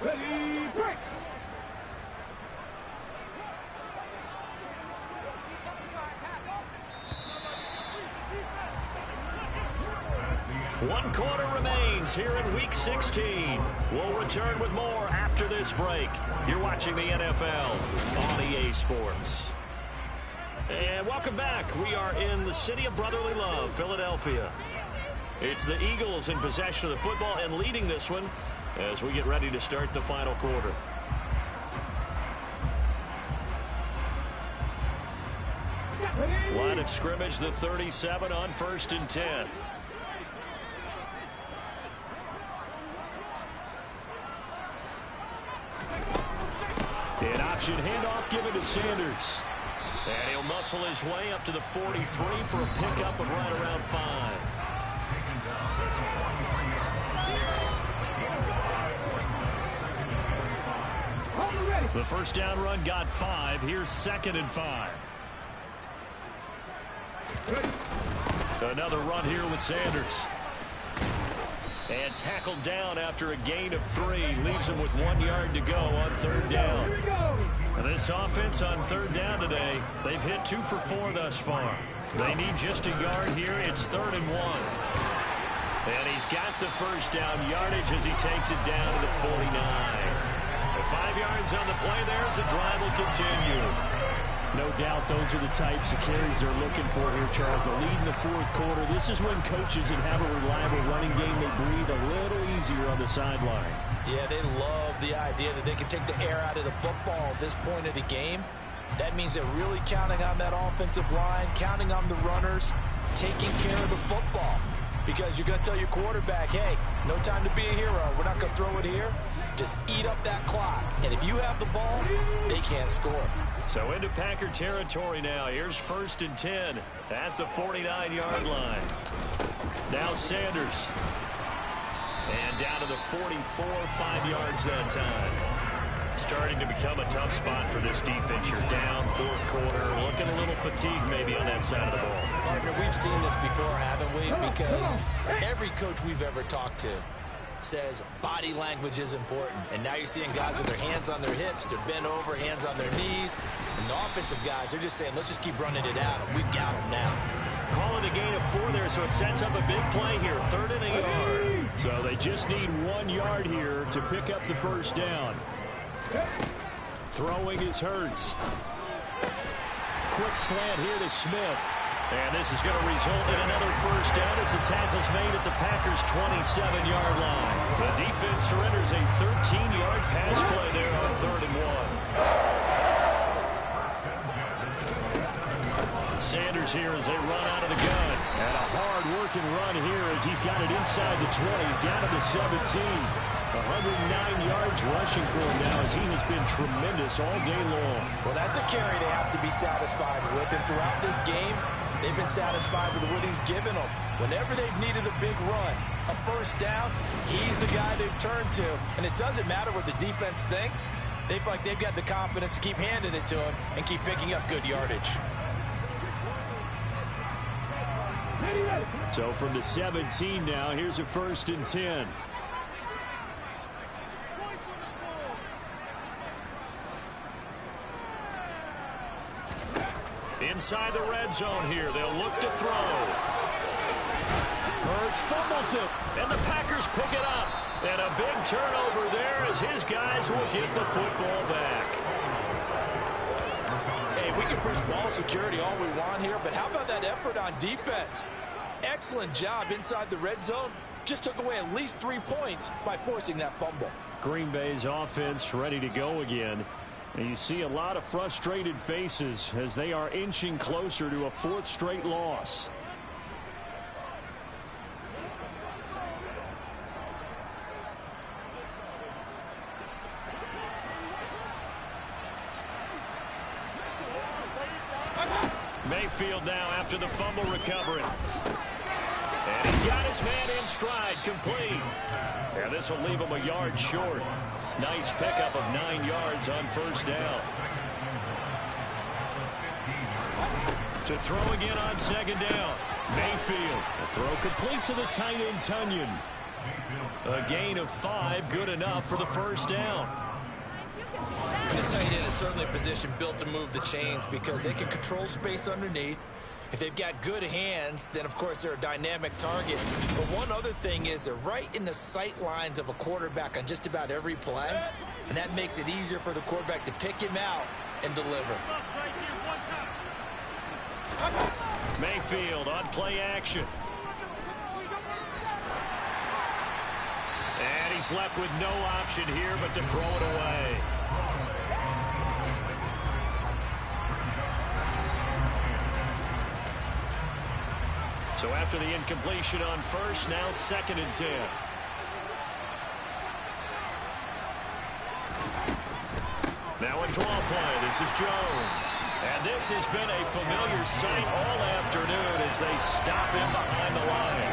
Ready, break. One quarter remains here in Week 16. We'll return with more after this break. You're watching the NFL on EA Sports. And welcome back. We are in the city of brotherly love, Philadelphia. It's the Eagles in possession of the football and leading this one as we get ready to start the final quarter. Line of scrimmage, the 37 on 1st and 10. An option handoff given to Sanders. And he'll muscle his way up to the 43 for a pickup of right around 5. The first down run got 5. Here's 2nd and 5. Another run here with Sanders. And tackled down after a gain of 3. Leaves him with 1 yard to go on 3rd down. This offense on 3rd down today, they've hit 2 for 4 thus far. They need just a yard here. It's 3rd and 1. And he's got the first down yardage as he takes it down to the 49. 5 yards on the play there as the drive will continue. No doubt those are the types of carries they're looking for here, Charles. The lead in the 4th quarter. This is when coaches that have a reliable running game, they breathe a little easier on the sideline. Yeah, they love the idea that they can take the air out of the football at this point of the game. That means they're really counting on that offensive line, counting on the runners, taking care of the football. Because you're going to tell your quarterback, hey, no time to be a hero. We're not going to throw it here. Just eat up that clock. And if you have the ball, they can't score. So into Packer territory now. Here's 1st and 10 at the 49-yard line. Now Sanders. And down to the 44, 5 yards that time. Starting to become a tough spot for this defense. You're down 4th quarter. Looking a little fatigued maybe on that side of the ball. Partner, we've seen this before, haven't we? Because every coach we've ever talked to says body language is important. And now you're seeing guys with their hands on their hips, they're bent over, hands on their knees. And the offensive guys, they're just saying, let's just keep running it out. We've got them now. Calling a gain of 4 there, so it sets up a big play here. 3rd and a yard. So they just need 1 yard here to pick up the first down. Throwing is Hurts. Quick slant here to Smith. And this is going to result in another first down as the tackle's made at the Packers' 27-yard line. The defense surrenders a 13-yard pass play there on 3rd and 1. Sanders here as they run out of the gun. And a hard-working run here as he's got it inside the 20, down to the 17. 109 yards rushing for him now as he has been tremendous all day long. Well, that's a carry they have to be satisfied with. And throughout this game, they've been satisfied with what he's given them. Whenever they've needed a big run, a first down, he's the guy they've turned to. And it doesn't matter what the defense thinks. They feel like they've got the confidence to keep handing it to him and keep picking up good yardage. So from the 17 now, here's a 1st and 10. Inside the red zone here. They'll look to throw. Hurts fumbles it. And the Packers pick it up. And a big turnover there as his guys will get the football back. A we can preach ball security all we want here, but how about that effort on defense? Excellent job inside the red zone. Just took away at least 3 points by forcing that fumble. Green Bay's offense ready to go again. And you see a lot of frustrated faces as they are inching closer to a 4th straight loss. Mayfield now after the fumble recovery. And he's got his man in stride, complete. And this will leave him a yard short. Nice pickup of 9 yards on first down. To throw again on second down. Mayfield. The throw complete to the tight end, Tunyon. A gain of 5, good enough for the first down. The tight end is certainly a position built to move the chains because they can control space underneath. If they've got good hands, then of course they're a dynamic target. But one other thing is they're right in the sight lines of a quarterback on just about every play. And that makes it easier for the quarterback to pick him out and deliver. Mayfield on play action. And he's left with no option here but to throw it away. So after the incompletion on first, now 2nd and 10. Now a draw play. This is Jones. And this has been a familiar sight all afternoon as they stop him behind the line.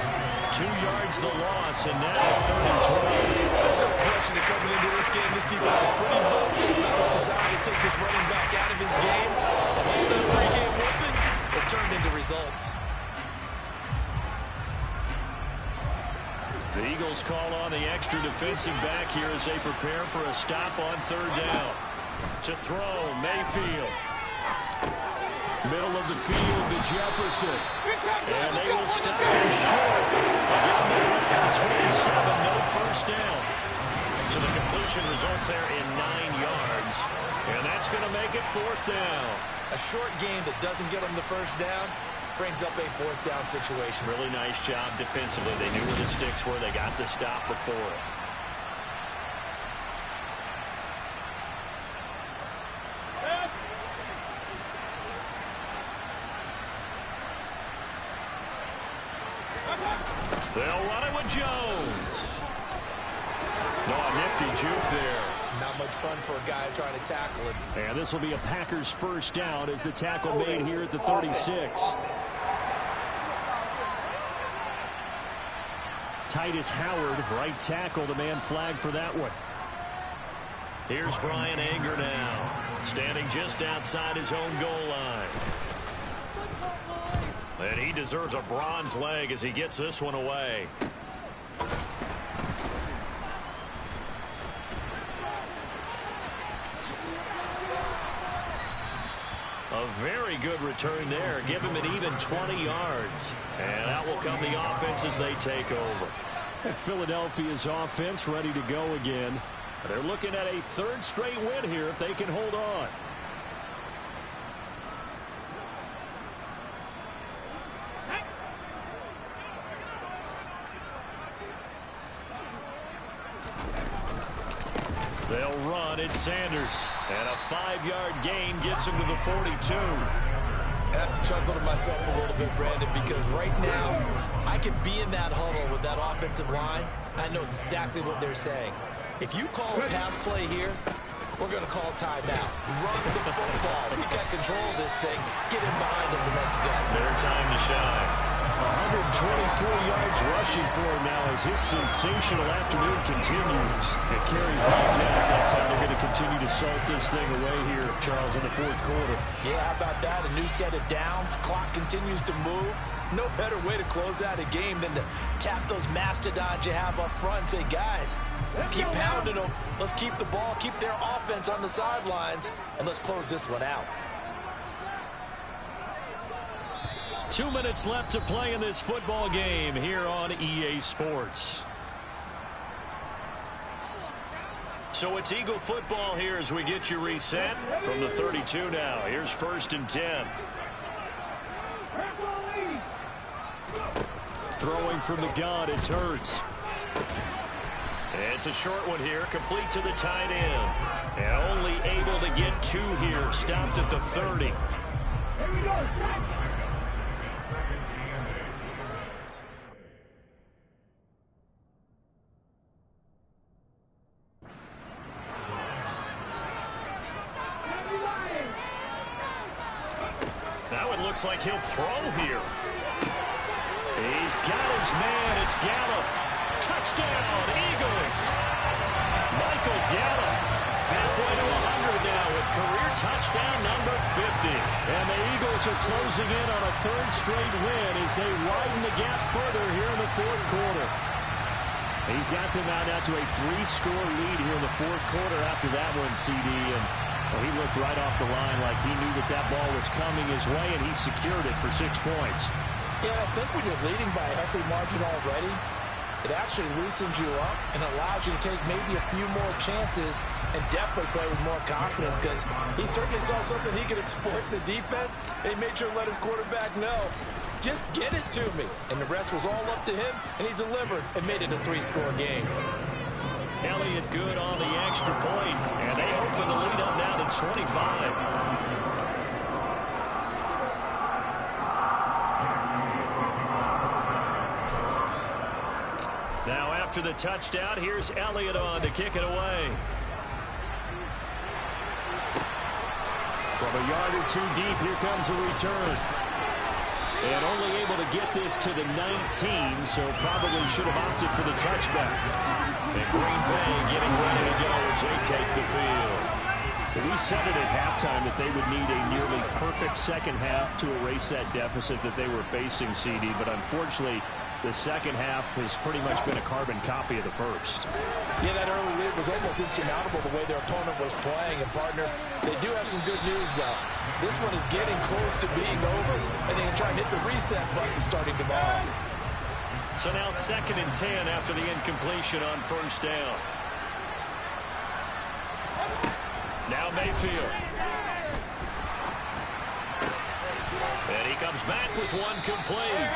2 yards the loss, and now 3rd and 20. There's no question that coming into this game, this defense is pretty vocal about its desire to take this running back out of his game. And all that pregame whooping has turned into results. The Eagles call on the extra defensive back here as they prepare for a stop on 3rd down. To throw, Mayfield. Middle of the field to Jefferson. And they will stop him short. Again, at the 27, no first down. So the completion results there in 9 yards. And that's going to make it 4th down. A short game that doesn't get them the first down brings up a 4th down situation. Really nice job defensively. They knew where the sticks were. They got the stop before it. They'll run it with Jones. No, a nifty juke there. Not much fun for a guy trying to tackle him. And this will be a Packers first down as the tackle made here at the 36. Titus Howard, right tackle, the man flagged for that one. Here's Brian Anger now, standing just outside his own goal line. And he deserves a bronze leg as he gets this one away. A very good return there. Give him an even 20 yards. And out will come the offense as they take over. And Philadelphia's offense ready to go again. They're looking at a 3rd straight win here if they can hold on. They'll run. It's Sanders. And a 5-yard gain gets him to the 42. I have to chuckle to myself a little bit, Brandon, because right now I could be in that huddle with that offensive line. I know exactly what they're saying. If you call a pass play here, we're going to call timeout. Run the football. We got control of this thing. Get him behind us and let's go. Their time to shine. 124 yards rushing for him now as his sensational afternoon continues. It carries like that. That's how they're going to continue to salt this thing away here, Charles, in the 4th quarter. Yeah, how about that? A new set of downs. Clock continues to move. No better way to close out a game than to tap those mastodons you have up front and say, guys, keep pounding them. Let's keep the ball, keep their offense on the sidelines, and let's close this one out. 2 minutes left to play in this football game here on EA Sports. So it's Eagle football here as we get you reset from the 32 now. Here's 1st and 10. Throwing from the gun, it's Hurts. It's a short one here, complete to the tight end. And only able to get 2 here, stopped at the 30. Here we go. Now it looks like he'll throw here. He's got his man. It's Gallup. Touchdown, Eagles. Michael Gallup, halfway to 100 now with career touchdown number 50. And the Eagles are closing in on a 3rd straight win as they widen the gap further here in the 4th quarter. He's got them out now to a 3-score lead here in the 4th quarter after that one, CD. And well, he looked right off the line like he knew that that ball was coming his way, and he secured it for 6 points. Yeah, I think when you're leading by a healthy margin already, it actually loosens you up and allows you to take maybe a few more chances and definitely play with more confidence, because he certainly saw something he could exploit in the defense, and he made sure to let his quarterback know, just get it to me. And the rest was all up to him, and he delivered and made it a 3-score game. Elliott good on the extra point, and they open the lead up now to 25. Now after the touchdown, here's Elliott on to kick it away. From a yard or 2 deep, here comes a return. And only able to get this to the 19, so probably should have opted for the touchback. And Green Bay getting ready to go as they take the field. We said it at halftime that they would need a nearly perfect second half to erase that deficit that they were facing, CD, but unfortunately, the second half has pretty much been a carbon copy of the first. Yeah, that early lead was almost insurmountable the way their opponent was playing. And, partner, they do have some good news, though. This one is getting close to being over, and they can try and hit the reset button starting tomorrow. So now 2nd and 10 after the incompletion on 1st down. Now Mayfield. And he comes back with one complete.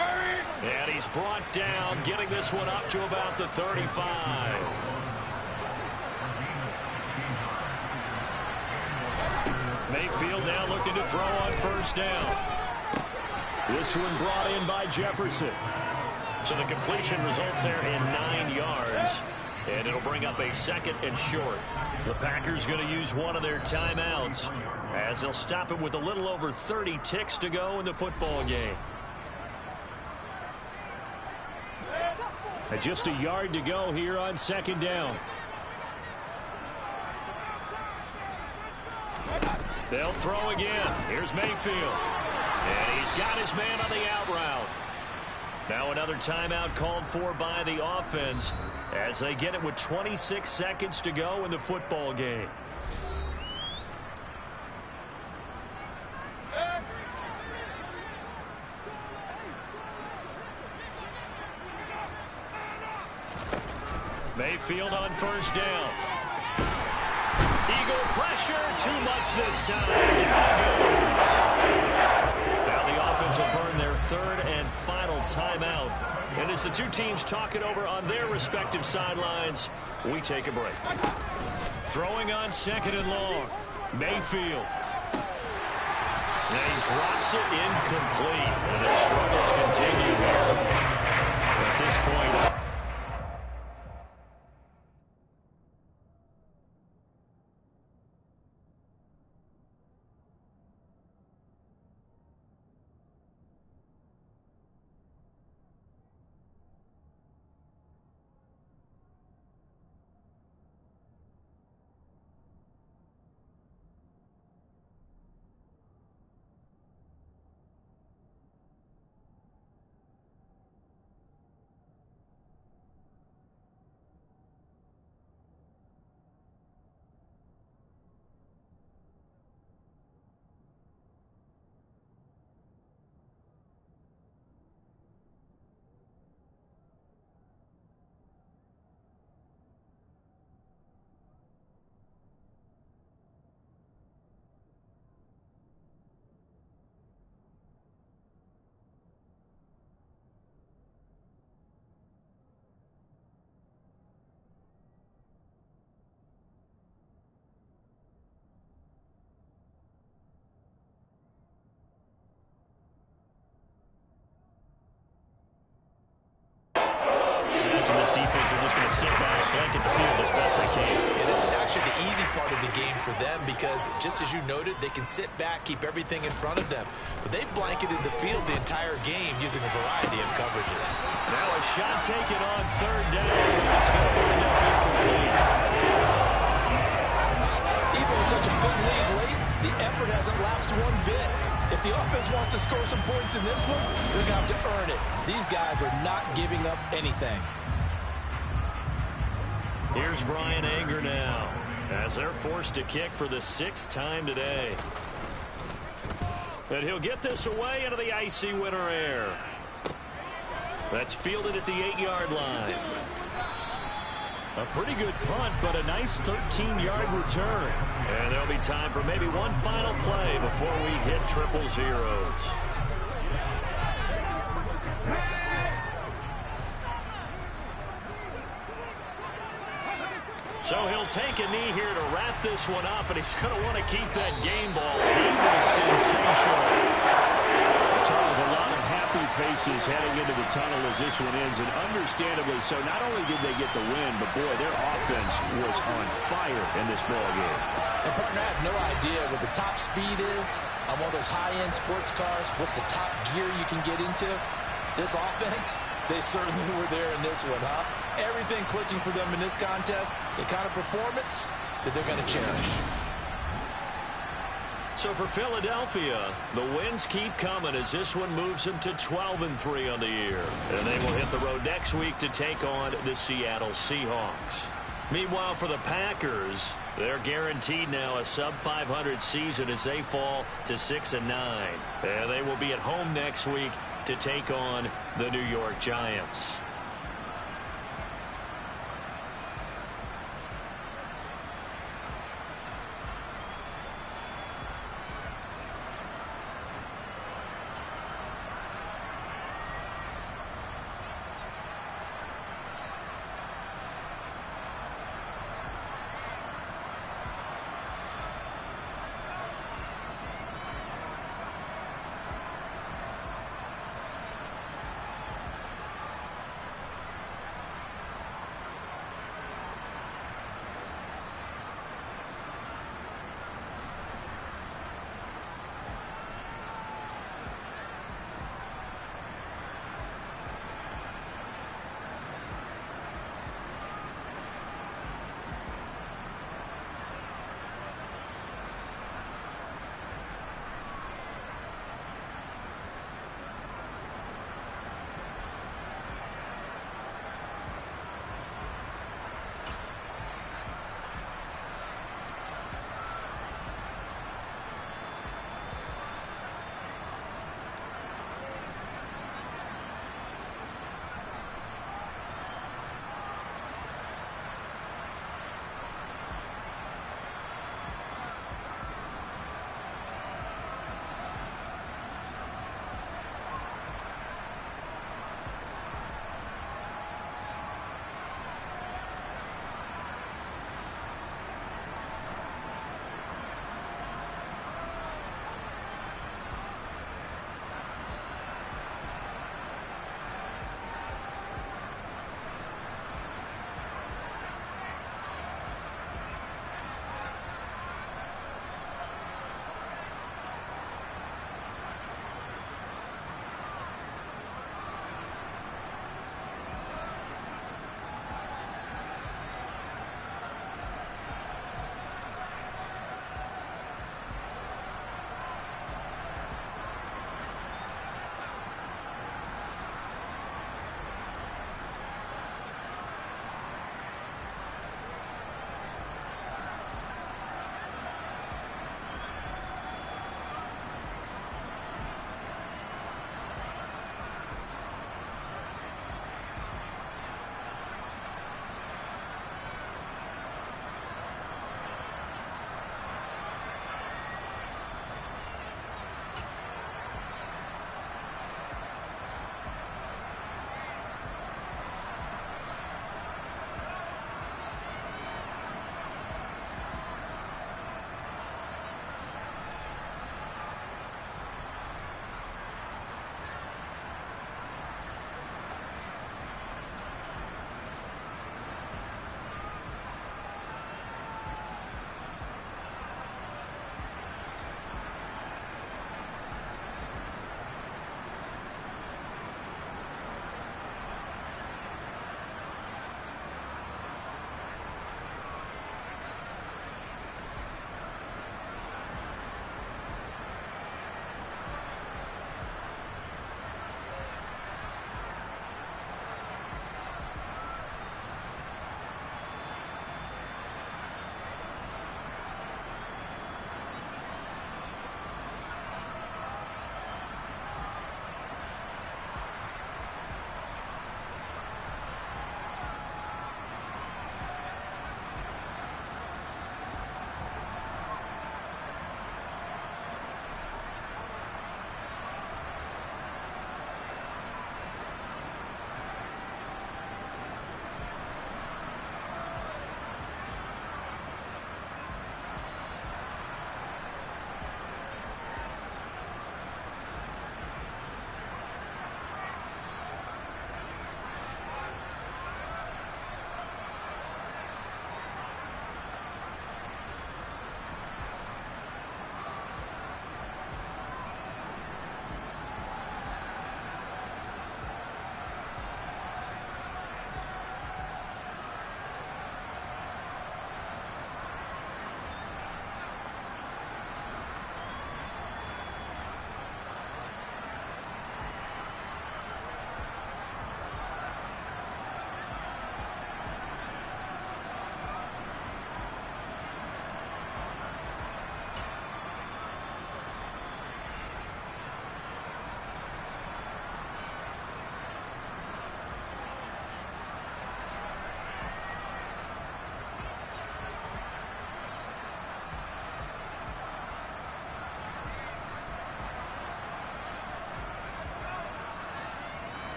And he's brought down, getting this one up to about the 35. Mayfield now looking to throw on 1st down. This one brought in by Jefferson. So the completion results there in 9 yards. And it'll bring up a 2nd and short. The Packers going to use one of their timeouts as they'll stop it with a little over 30 ticks to go in the football game. And just a yard to go here on 2nd down. They'll throw again. Here's Mayfield. And he's got his man on the out route. Now another timeout called for by the offense as they get it with 26 seconds to go in the football game. Mayfield on 1st down. Eagle pressure, too much this time. Down it goes. Now the offense will burn their 3rd and final timeout. And as the 2 teams talk it over on their respective sidelines, we take a break. Throwing on 2nd and long. Mayfield. And he drops it incomplete. And their struggles continue here. At this point, sit back, blanket the field as best they can. And this is actually the easy part of the game for them because, just as you noted, they can sit back, keep everything in front of them. But they've blanketed the field the entire game using a variety of coverages. Now a shot taken on third down. It's going to wind up incomplete. Even with such a big lead late, the effort hasn't lapsed one bit. If the offense wants to score some points in this one, they're going to have to earn it. These guys are not giving up anything. Here's Brian Anger now, as they're forced to kick for the 6th time today. And he'll get this away into the icy winter air. That's fielded at the 8-yard line. A pretty good punt, but a nice 13-yard return. And there'll be time for maybe one final play before we hit triple zeros. So he'll take a knee here to wrap this one up, and he's going to want to keep that game ball. He was sensational. Charles, a lot of happy faces heading into the tunnel as this one ends, and understandably so. Not only did they get the win, but boy, their offense was on fire in this ball game. And partner, I have no idea what the top speed is on one of those high-end sports cars. What's the top gear you can get into? This offense, they certainly were there in this one, huh? Everything clicking for them in this contest, the kind of performance that they're going to cherish. So for Philadelphia, the wins keep coming as this one moves them to 12-3 on the year. And they will hit the road next week to take on the Seattle Seahawks. Meanwhile, for the Packers, they're guaranteed now a sub-500 season as they fall to 6-9. And they will be at home next week to take on the New York Giants.